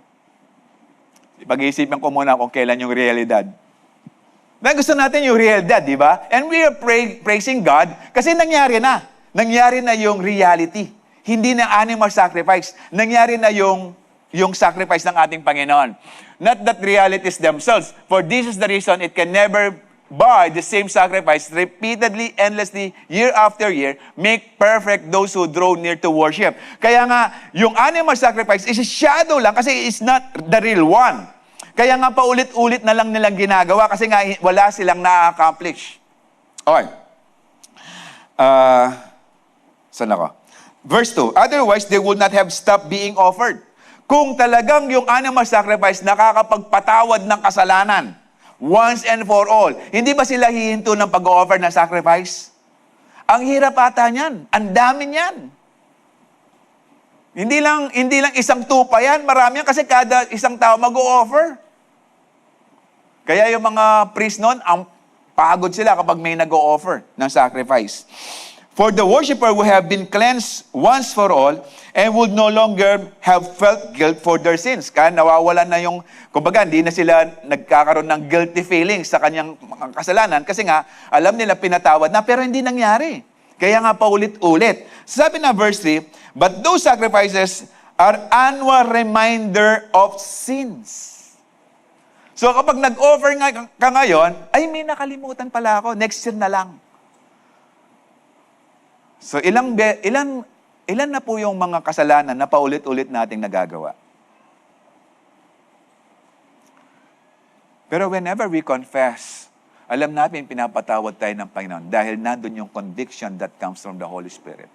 Pag-iisipan ko muna kung kailan yung realidad. Na gusto natin yung realidad, di ba? And we are praising God kasi nangyari na. Nangyari na yung reality. Hindi na animal sacrifice. Nangyari na yung sacrifice ng ating Panginoon. Not that realities themselves. For this is the reason it can never by the same sacrifice repeatedly, endlessly, year after year, make perfect those who draw near to worship. Kaya nga, yung animal sacrifice is a shadow lang kasi it's not the real one. Kaya nga paulit-ulit na lang nilang ginagawa kasi nga wala silang na-accomplish. Okay. Saan ako? Verse 2, otherwise they would not have stopped being offered. Kung talagang yung animal sacrifice nakakapagpatawad ng kasalanan, Once and for all. Hindi ba sila hihinto ng pag-offer ng sacrifice? Ang hirap ata niyan. Ang dami niyan. Hindi lang isang tupa yan. Marami yan kasi kada isang tao mag-o-offer. Kaya yung mga priest noon, ang pagod sila kapag may nag-o-offer ng sacrifice. For the worshiper who have been cleansed once for all and would no longer have felt guilt for their sins. Kaya nawawalan na yung, kumbaga, hindi na sila nagkakaroon ng guilty feelings sa kanyang mga kasalanan kasi nga, alam nila pinatawad na pero hindi nangyari. Kaya nga paulit-ulit. Sabi na verse 3, but those sacrifices are annual reminder of sins. So kapag nag-offer nga ka ngayon, ay may nakalimutan pala ako, next year na lang. So ilan na po yung mga kasalanan na paulit-ulit nating nagagawa? Pero whenever we confess, alam natin pinapatawad tayo ng Panginoon dahil nandun yung conviction that comes from the Holy Spirit.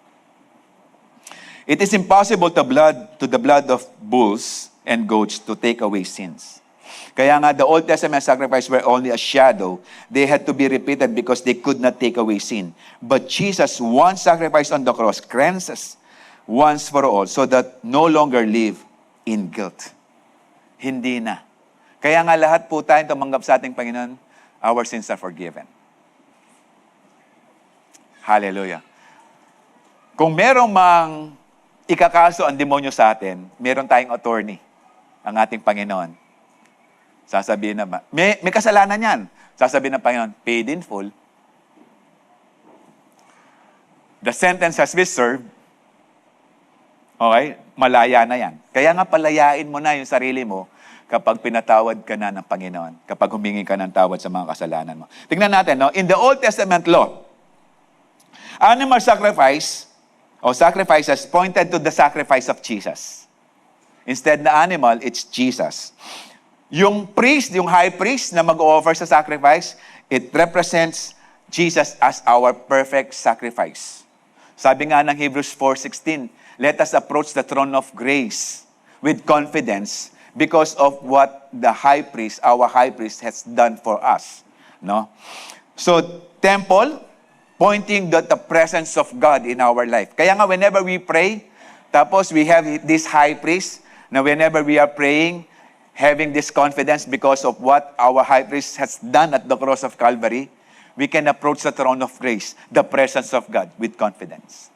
It is impossible to the blood of bulls and goats to take away sins. Kaya nga, the Old Testament sacrifices were only a shadow. They had to be repeated because they could not take away sin. But Jesus, one sacrifice on the cross, cleanses once for all so that no longer live in guilt. Hindi na. Kaya nga lahat po tayong tumanggap sa ating Panginoon, our sins are forgiven. Hallelujah. Kung merong mang ikakaso ang demonyo sa atin, meron tayong attorney, ang ating Panginoon. Sasabihin naman, may kasalanan yan. Sasabihin ng Panginoon, paid in full. The sentence has been served. Okay? Malaya na yan. Kaya nga palayain mo na yung sarili mo kapag pinatawad ka na ng Panginoon. Kapag humingi ka ng tawad sa mga kasalanan mo. Tingnan natin, no? In the Old Testament law, animal sacrifice o sacrifices pointed to the sacrifice of Jesus. Instead na animal, it's Jesus. Yung priest, yung high priest na mag-offer sa sacrifice, it represents Jesus as our perfect sacrifice. Sabi nga ng Hebrews 4:16, let us approach the throne of grace with confidence because of what the high priest, our high priest, has done for us. No? So, temple, pointing to the presence of God in our life. Kaya nga, whenever we pray, tapos we have this high priest, na whenever we are praying, having this confidence because of what our high priest has done at the cross of Calvary, we can approach the throne of grace, the presence of God, with confidence.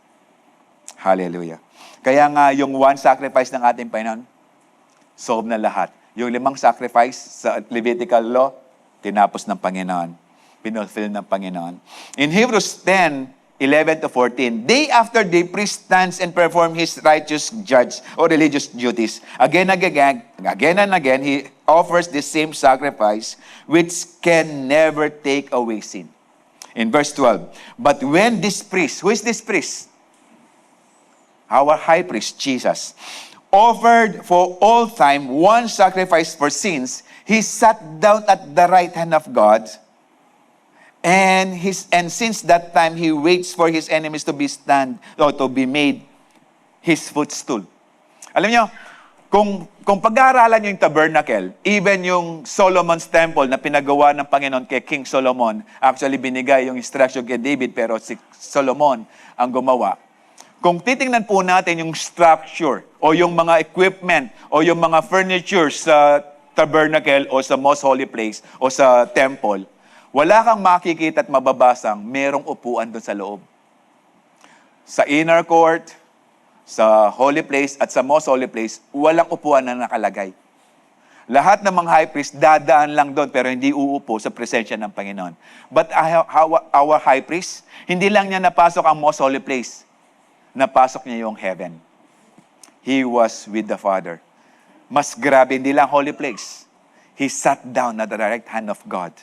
Hallelujah. Kaya nga, yung one sacrifice ng ating Panginoon, solve na lahat. Yung 5 sacrifice sa Levitical law, tinapos ng Panginoon. Pinulfill ng Panginoon. In Hebrews 10:11-14, day after day, priest stands and perform his righteous judge or religious duties. Again and again, he offers the same sacrifice which can never take away sin. In verse 12, but when this priest, who is this priest? Our high priest, Jesus, offered for all time one sacrifice for sins, he sat down at the right hand of God. And since that time, he waits for his enemies to be made his footstool. Alam niyo, kung pag-aaralan niyo yung tabernacle, even yung Solomon's temple na pinagawa ng Panginoon kay King Solomon, actually binigay yung instruction kay David, pero si Solomon ang gumawa. Kung titingnan po natin yung structure o yung mga equipment o yung mga furniture sa tabernacle o sa most holy place o sa temple, wala kang makikita at mababasang merong upuan doon sa loob. Sa inner court, sa holy place at sa most holy place, walang upuan na nakalagay. Lahat ng mga high priest, dadaan lang doon pero hindi uupo sa presensya ng Panginoon. But our high priest, hindi lang niya napasok ang most holy place. Napasok niya yung heaven. He was with the Father. Mas grabe, hindi lang holy place. He sat down at the right hand of God.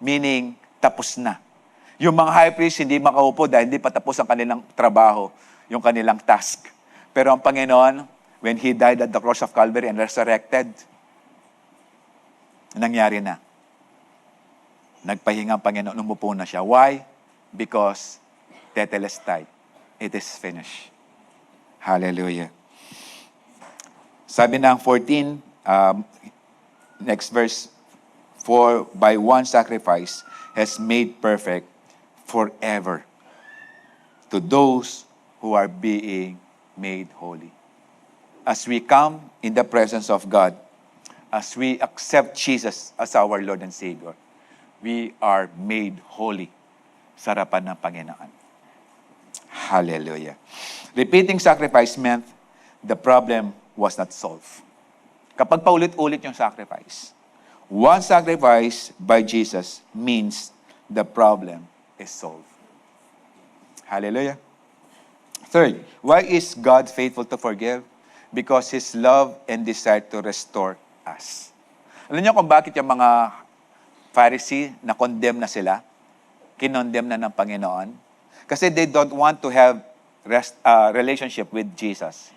Meaning, tapos na. Yung mga high priest, hindi makaupo dahil hindi pa tapos ang kanilang trabaho, yung kanilang task. Pero ang Panginoon, when He died at the cross of Calvary and resurrected, nangyari na. Nagpahinga ang Panginoon, umupo na siya. Why? Because tetelestai. It is finished. Hallelujah. Sabi ng 14, next verse, For by one sacrifice has made perfect forever to those who are being made holy. As we come in the presence of God, as we accept Jesus as our Lord and Savior, we are made holy sa harapan ng Panginoon. Hallelujah. Repeating sacrifice meant the problem was not solved. Kapag paulit-ulit yung sacrifice, one sacrifice by Jesus means the problem is solved. Hallelujah. Third, why is God faithful to forgive? Because His love and desire to restore us. Alam niyo kung bakit yung mga Pharisee na condemn na sila, kinondemn na ng Panginoon? Kasi they don't want to have relationship with Jesus.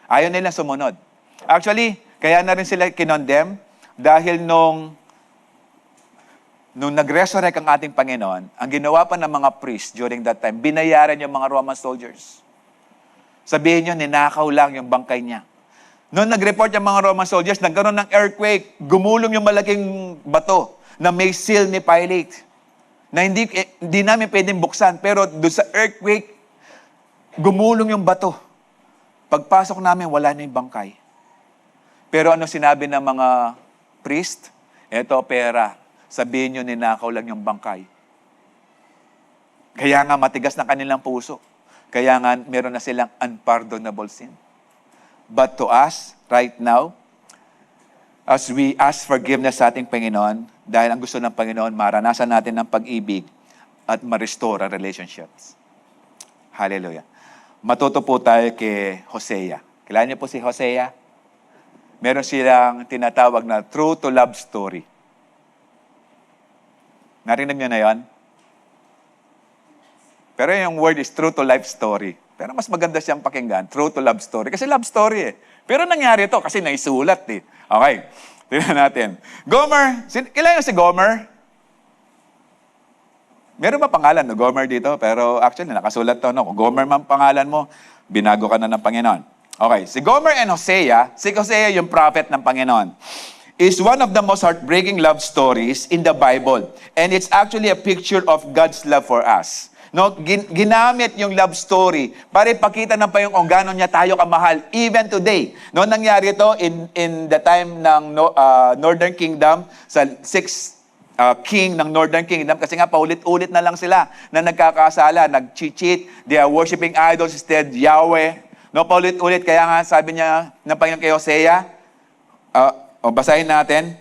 Ayaw nilang sumunod. Actually, kaya na rin sila kinondemn dahil nung nag-resurrect ang ating Panginoon, ang ginawa pa ng mga priests during that time, binayaran yung mga Roman soldiers. Sabihin nyo, ninakaw lang yung bangkay niya. Noong nag-report yung mga Roman soldiers, nagkaroon ng earthquake, gumulong yung malaking bato na may seal ni Pilate na hindi namin pwedeng buksan. Pero doon sa earthquake, gumulong yung bato. Pagpasok namin, wala na yung bangkay. Pero ano sinabi ng mga priest? Eto, pera. Sabihin nyo, ninakaw lang yung bangkay. Kaya nga matigas na kanilang puso. Kaya nga meron na silang unpardonable sin. But to us, right now, as we ask forgiveness sa ating Panginoon, dahil ang gusto ng Panginoon, maranasan natin ng pag-ibig at ma-restore ang relationships. Hallelujah. Matuto po tayo kay Hosea. Kilala niyo po si Hosea? Meron silang tinatawag na true to love story. Narinig niyo na yon? Pero yung word is true to life story. Pero mas maganda siyang pakinggan, true to love story. Kasi love story eh. Pero nangyari ito kasi naisulat eh. Okay, tingnan natin. Gomer, kilala niyo si Gomer? Meron ba pangalan no Gomer dito? Pero actually, nakasulat to. No? Kung Gomer man pangalan mo, binago ka na ng Panginoon. Okay, si Gomer and Hosea, si Hosea yung prophet ng Panginoon, is one of the most heartbreaking love stories in the Bible. And it's actually a picture of God's love for us. No, ginamit yung love story para ipakita na pa yung kung gano'n niya tayo kamahal even today. No, nangyari ito in the time ng Northern Kingdom, sa 6th king ng Northern Kingdom, kasi nga paulit-ulit na lang sila na nagkakasala, nag-cheat, they are worshiping idols instead Yahweh. No, paulit-ulit, kaya nga sabi niya ng Panginoon kay Hosea, basahin natin,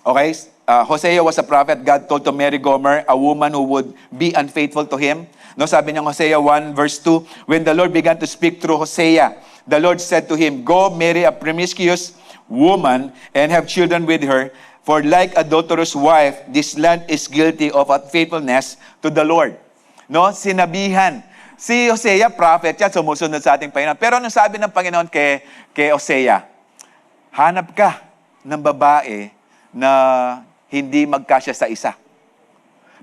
okay, Hosea was a prophet God told to marry Gomer, a woman who would be unfaithful to him. No, sabi niya Hosea 1 verse 2, when the Lord began to speak through Hosea, the Lord said to him, go marry a promiscuous woman and have children with her, for like adulterous wife, this land is guilty of unfaithfulness to the Lord. No, sinabihan. Si Hosea, prophet yan, sumusunod sa ating Panginoon. Pero anong sabi ng Panginoon kay Hosea? Hanap ka ng babae na hindi magkasya sa isa.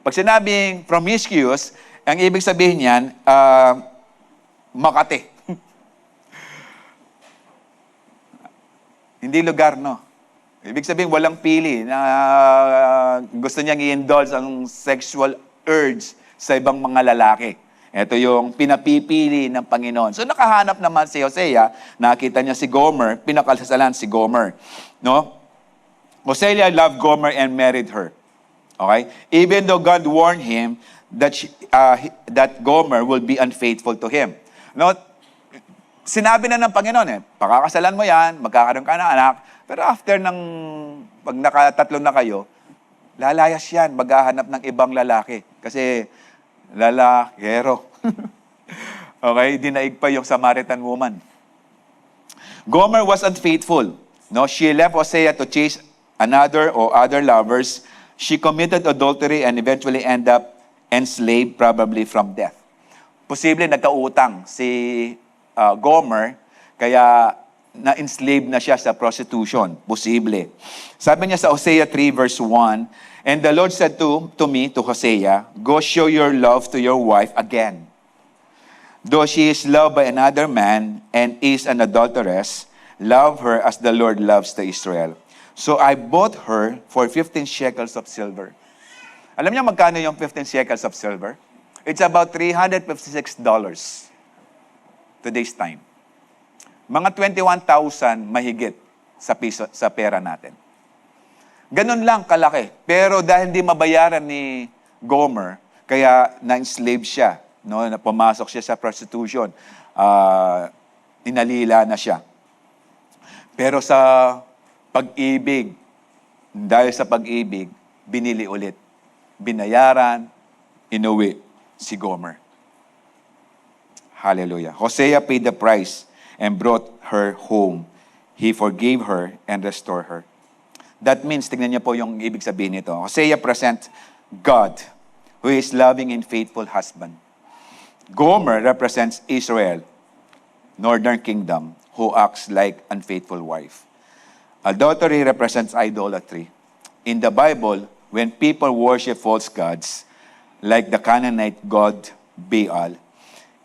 Pag sinabing promiscuous, ang ibig sabihin niyan, Makati. Hindi lugar, no? Ibig sabihin, walang pili na gusto niyang i-indulge ang sexual urge sa ibang mga lalaki. Ito yung pinapipili ng Panginoon. So nakahanap naman si Hosea, nakita niya si Gomer, pinakasalan si Gomer. No? Hosea loved Gomer and married her. Okay? Even though God warned him that Gomer will be unfaithful to him. No? Sinabi na ng Panginoon pakakasalan mo yan, magkakaroon ka ng anak, pero after pag nakatatlo na kayo, lalayas yan, maghahanap ng ibang lalaki. Kasi lalakero. Okay? Dinaig pa yung Samaritan woman. Gomer was unfaithful. No? She left Hosea to chase another or other lovers. She committed adultery and eventually ended up enslaved, probably from death. Posible nagkautang si Gomer, kaya na-enslaved na siya sa prostitution. Posible. Sabi niya sa Hosea 3 verse 1, and the Lord said to me, to Hosea, go show your love to your wife again. Though she is loved by another man and is an adulteress, love her as the Lord loves to Israel. So I bought her for 15 shekels of silver. Alam niyo magkano yung 15 shekels of silver? It's about $356 today's time. Mga 21,000 mahigit sa piso, sa pera natin. Ganun lang kalaki. Pero dahil hindi mabayaran ni Gomer, kaya na-enslave siya, no? Pumasok siya sa prostitution. Inalila na siya. Pero sa pag-ibig, dahil sa pag-ibig, binili ulit. Binayaran, inuwi si Gomer. Hallelujah. Hosea paid the price and brought her home. He forgave her and restored her. That means, tignan niyo po yung ibig sabihin nito. Hosea presents God, who is loving and faithful husband. Gomer represents Israel, northern kingdom, who acts like unfaithful wife. Adultery represents idolatry. In the Bible, when people worship false gods, like the Canaanite god Baal,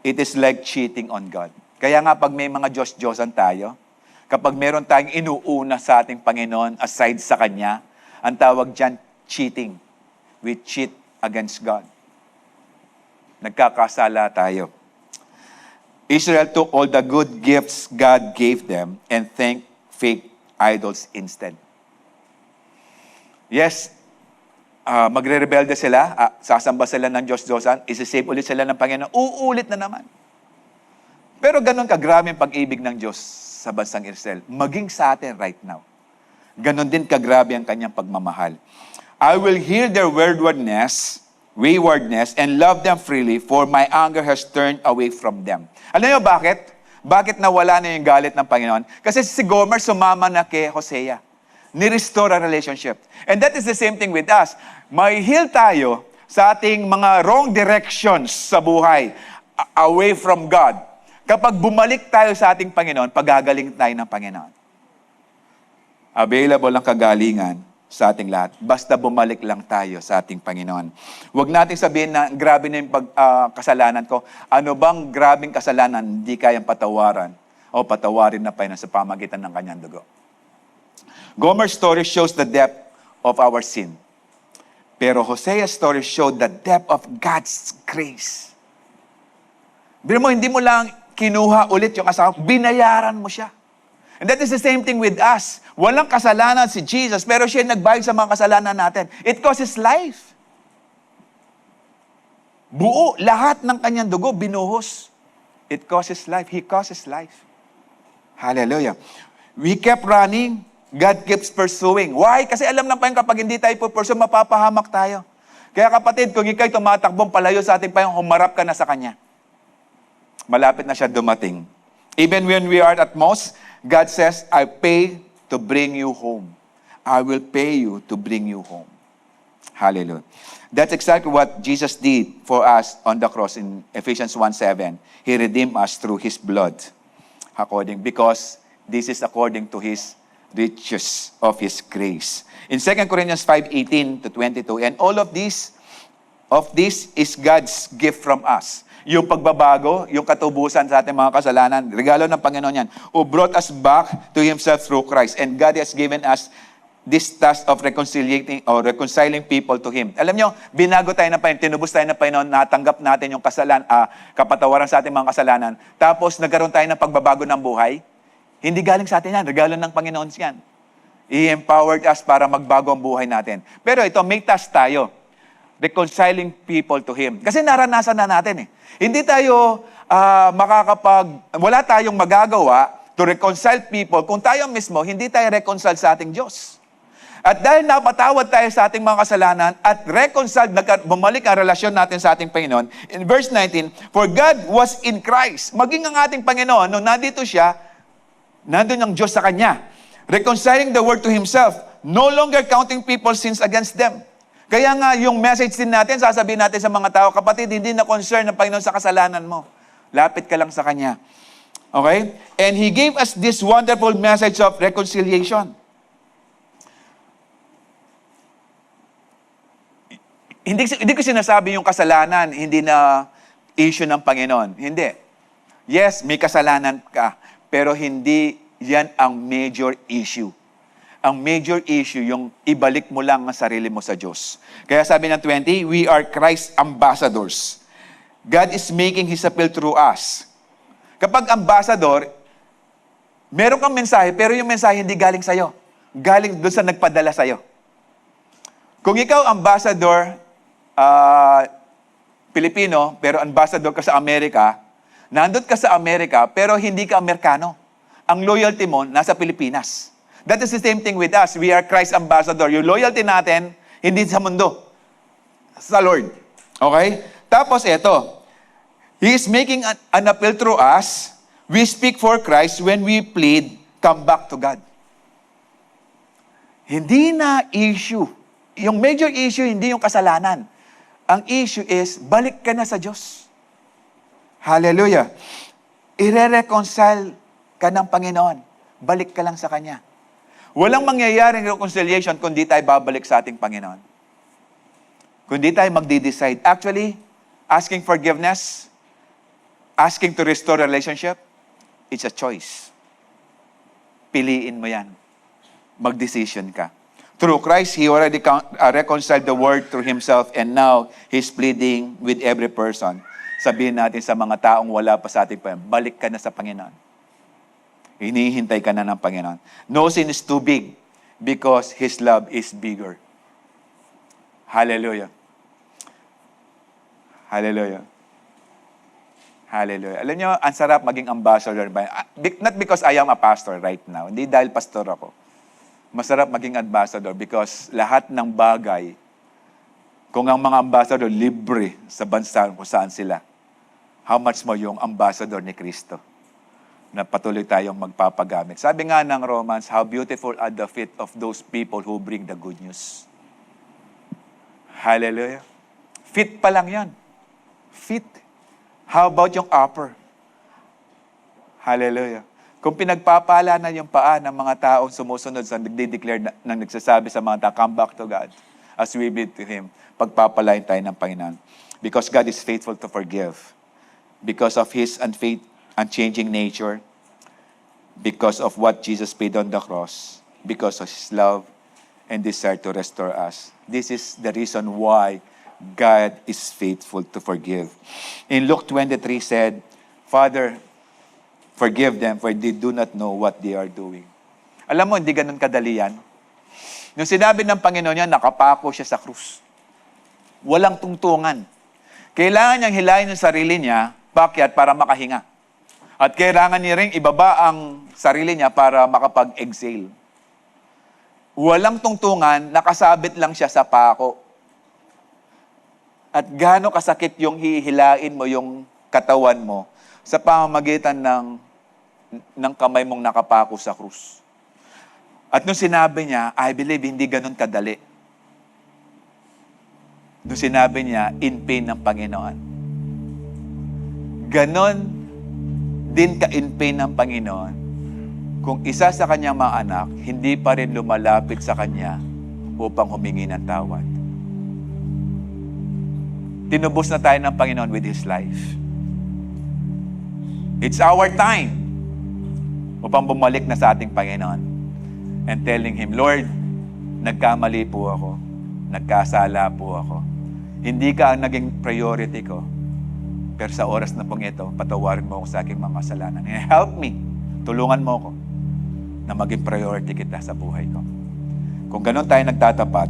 it is like cheating on God. Kaya nga pag may mga Diyos-Diyosan tayo, kapag meron tayong inuuna sa ating Panginoon aside sa Kanya, ang tawag dyan, cheating. We cheat against God. Nagkakasala tayo. Israel took all the good gifts God gave them and thanked fake idols instead. Yes, magre-rebelde sila, sasamba sila ng Diyos-Diyosan, isi-save ulit sila ng Panginoon, uulit na naman. Pero ganun kagrabe ang pag-ibig ng Diyos sa bansang Israel, maging sa atin right now. Ganon din kagrabe ang kanyang pagmamahal. I will heal their waywardness, and love them freely, for my anger has turned away from them. Alam niyo bakit? Bakit nawala na yung galit ng Panginoon? Kasi si Gomer sumama na kay Hosea. Ni-restore ang relationship. And that is the same thing with us. May heal tayo sa ating mga wrong directions sa buhay, away from God. Kapag bumalik tayo sa ating Panginoon, pagagaling tayo ng Panginoon. Available ang kagalingan sa ating lahat. Basta bumalik lang tayo sa ating Panginoon. Huwag natin sabihin na grabe na yung kasalanan ko. Ano bang grabing kasalanan hindi kayang patawaran o patawarin na Panginoon sa pamagitan ng kanyang dugo? Gomer's story shows the depth of our sin. Pero Hosea's story showed the depth of God's grace. Biro mo, hindi mo lang kinuha ulit yung asawa, binayaran mo siya. And that is the same thing with us. Walang kasalanan si Jesus, pero siya nagbayad sa mga kasalanan natin. It cost his life. Buo, lahat ng kanyang dugo, binuhos. It cost his life. He cost his life. Hallelujah. We kept running. God keeps pursuing. Why? Kasi alam lang pa yun, kapag hindi tayo pursue, mapapahamak tayo. Kaya kapatid, kung ikaw'y tumatakbong palayo sa ating Panginoon, humarap ka na sa Kanya. Malapit na siya dumating. Even when we are at most, God says, I pay to bring you home. I will pay you to bring you home. Hallelujah. That's exactly what Jesus did for us on the cross in Ephesians 1:7. He redeemed us through His blood. Because this is according to His riches of His grace. In 2 Corinthians 5:18-22, and all of this is God's gift from us. Yung pagbabago, yung katubusan sa ating mga kasalanan, regalo ng Panginoon yan, who brought us back to Himself through Christ. And God has given us this task of reconciling people to Him. Alam nyo, binago tayo ng Panginoon, tinubos tayo ng Panginoon, natanggap natin yung kapatawaran sa ating mga kasalanan. Tapos nagkaroon tayo ng pagbabago ng buhay. Hindi galing sa atin yan, regalo ng Panginoon yan. He-empowered us para magbago ang buhay natin. Pero ito, may task tayo. Reconciling people to Him. Kasi naranasan na natin eh. Hindi tayo wala tayong magagawa to reconcile people kung tayo mismo hindi tayo reconcile sa ating Diyos. At dahil napatawad tayo sa ating mga kasalanan at reconciled, bumalik ang relasyon natin sa ating Panginoon. In verse 19, for God was in Christ. Maging ang ating Panginoon, nung nandito siya, nandun ang Diyos sa Kanya. Reconciling the world to Himself, no longer counting people's sins against them. Kaya nga, yung message din natin, sasabihin natin sa mga tao, kapatid, hindi na concern ng Panginoon sa kasalanan mo. Lapit ka lang sa Kanya. Okay? And He gave us this wonderful message of reconciliation. Hindi ko sinasabi yung kasalanan, hindi na issue ng Panginoon. Hindi. Yes, may kasalanan ka, pero hindi yan ang major issue. Ang major issue, yung ibalik mo lang ang sarili mo sa Diyos. Kaya sabi ng 20, we are Christ ambassadors. God is making His appeal through us. Kapag ambassador, meron kang mensahe, pero yung mensahe hindi galing sa'yo. Galing doon sa nagpadala sa'yo. Kung ikaw ambassador, Pilipino, pero ambassador ka sa Amerika, nandun ka sa Amerika, pero hindi ka Amerikano. Ang loyalty mo, nasa Pilipinas. That is the same thing with us. We are Christ ambassador. Yung loyalty natin, hindi sa mundo. Sa Lord. Okay? Tapos ito, He is making an appeal through us. We speak for Christ when we plead, come back to God. Hindi na issue. Yung major issue, hindi yung kasalanan. Ang issue is, balik ka na sa Diyos. Hallelujah. Ire-reconcile ka ng Panginoon. Balik ka lang sa Kanya. Walang mangyayaring reconciliation kung di tayo babalik sa ating Panginoon. Kung di tayo magde-decide. Actually, asking forgiveness, asking to restore relationship, it's a choice. Piliin mo yan. Mag-decision ka. Through Christ, He already reconciled the world through Himself, and now He's pleading with every person. Sabihin natin sa mga taong wala pa sa ating Panginoon, balik ka na sa Panginoon. Hinihintay ka na ng Panginoon. No sin is too big because His love is bigger. Hallelujah. Hallelujah. Hallelujah. Alam nyo, ang sarap maging ambassador. Not because I am a pastor right now. Hindi dahil pastor ako. Masarap maging ambassador because lahat ng bagay, kung ang mga ambassador libre sa bansa kung saan sila, how much mo yung ambassador ni Kristo na patuloy tayong magpapagamit. Sabi nga ng Romans, how beautiful are the feet of those people who bring the good news. Hallelujah. Feet pa lang yan. Feet. How about yung upper? Hallelujah. Kung pinagpapala na yung paa ng mga taong sumusunod sa nagde-declare na nagsasabi sa mga tao, come back to God as we be to Him, pagpapalain tayo ng Panginoon. Because God is faithful to forgive. Because of His unchanging nature, because of what Jesus paid on the cross, because of His love and desire to restore us. This is the reason why God is faithful to forgive. In Luke 23 said, Father, forgive them for they do not know what they are doing. Alam mo, hindi ganun kadali yan. Nung sinabi ng Panginoon niya, nakapako siya sa krus. Walang tungtungan. Kailangan niyang hilahin yung sarili niya, bakit? Para makahinga. At kailangan niya rin ibaba ang sarili niya para makapag-exhale. Walang tungtungan, nakasabit lang siya sa pako. At gaano kasakit yung hihilain mo yung katawan mo sa pamamagitan ng kamay mong nakapako sa krus. At nung sinabi niya, I believe hindi ganun kadali. Nung sinabi niya, in pain ng Panginoon. Ganon din ka-in pain ng Panginoon kung isa sa kanyang mga anak hindi pa rin lumalapit sa kanya upang humingi ng tawad. Tinubos na tayo ng Panginoon with His life. It's our time upang bumalik na sa ating Panginoon and telling Him, Lord, nagkamali po ako. Nagkasala po ako. Hindi ka ang naging priority ko. Pero sa oras na pong ito, patawarin mo ako sa aking mga kasalanan. And help me. Tulungan mo ako na maging priority kita sa buhay ko. Kung ganun tayo nagtatapat,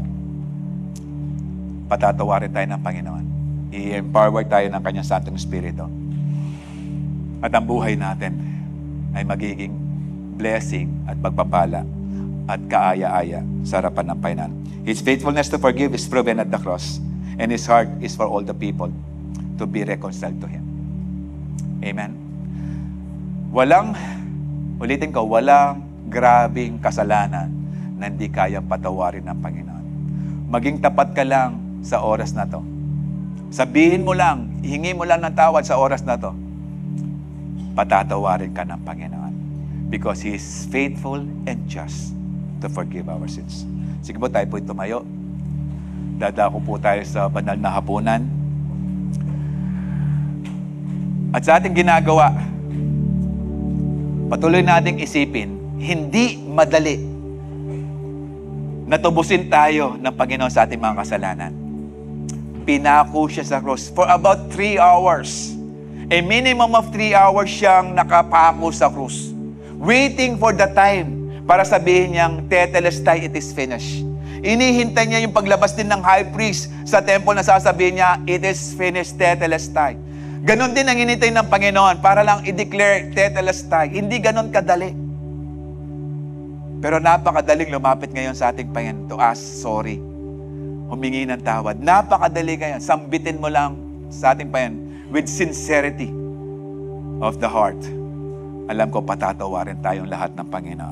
patatawarin tayo ng Panginoon. I-empower tayo ng Kanyang Santong Espiritu. At ang buhay natin ay magiging blessing at pagpapala at kaaya-aya sa harapan ng Panginoon. His faithfulness to forgive is proven at the cross, and His heart is for all the people to be reconciled to Him. Amen. Ulitin ko, walang grabing kasalanan na hindi kayang patawarin ng Panginoon. Maging tapat ka lang sa oras na to. Sabihin mo lang, hingi mo lang ng tawad sa oras na to. Patatawarin ka ng Panginoon. Because He is faithful and just to forgive our sins. Sige po, tayo po'y tumayo. Dadako po tayo sa banal na hapunan. At sa ating ginagawa, patuloy nating isipin, hindi madali natubusin tayo ng Panginoon sa ating mga kasalanan. Pinako siya sa cross for about 3 hours. A minimum of 3 hours siyang nakapako sa krus. Waiting for the time para sabihin niyang, Tetelestai, it is finished. Inihintay niya yung paglabas din ng high priest sa temple na sasabihin niya, it is finished, Tetelestai. Ganon din ang hinintay ng Panginoon para lang i-declare, Tetelestai. Hindi ganon kadali. Pero napakadaling lumapit ngayon sa ating Panginoon to ask sorry. Humingi ng tawad. Napakadali ngayon. Sambitin mo lang sa ating Panginoon with sincerity of the heart. Alam ko patatawarin tayong lahat ng Panginoon.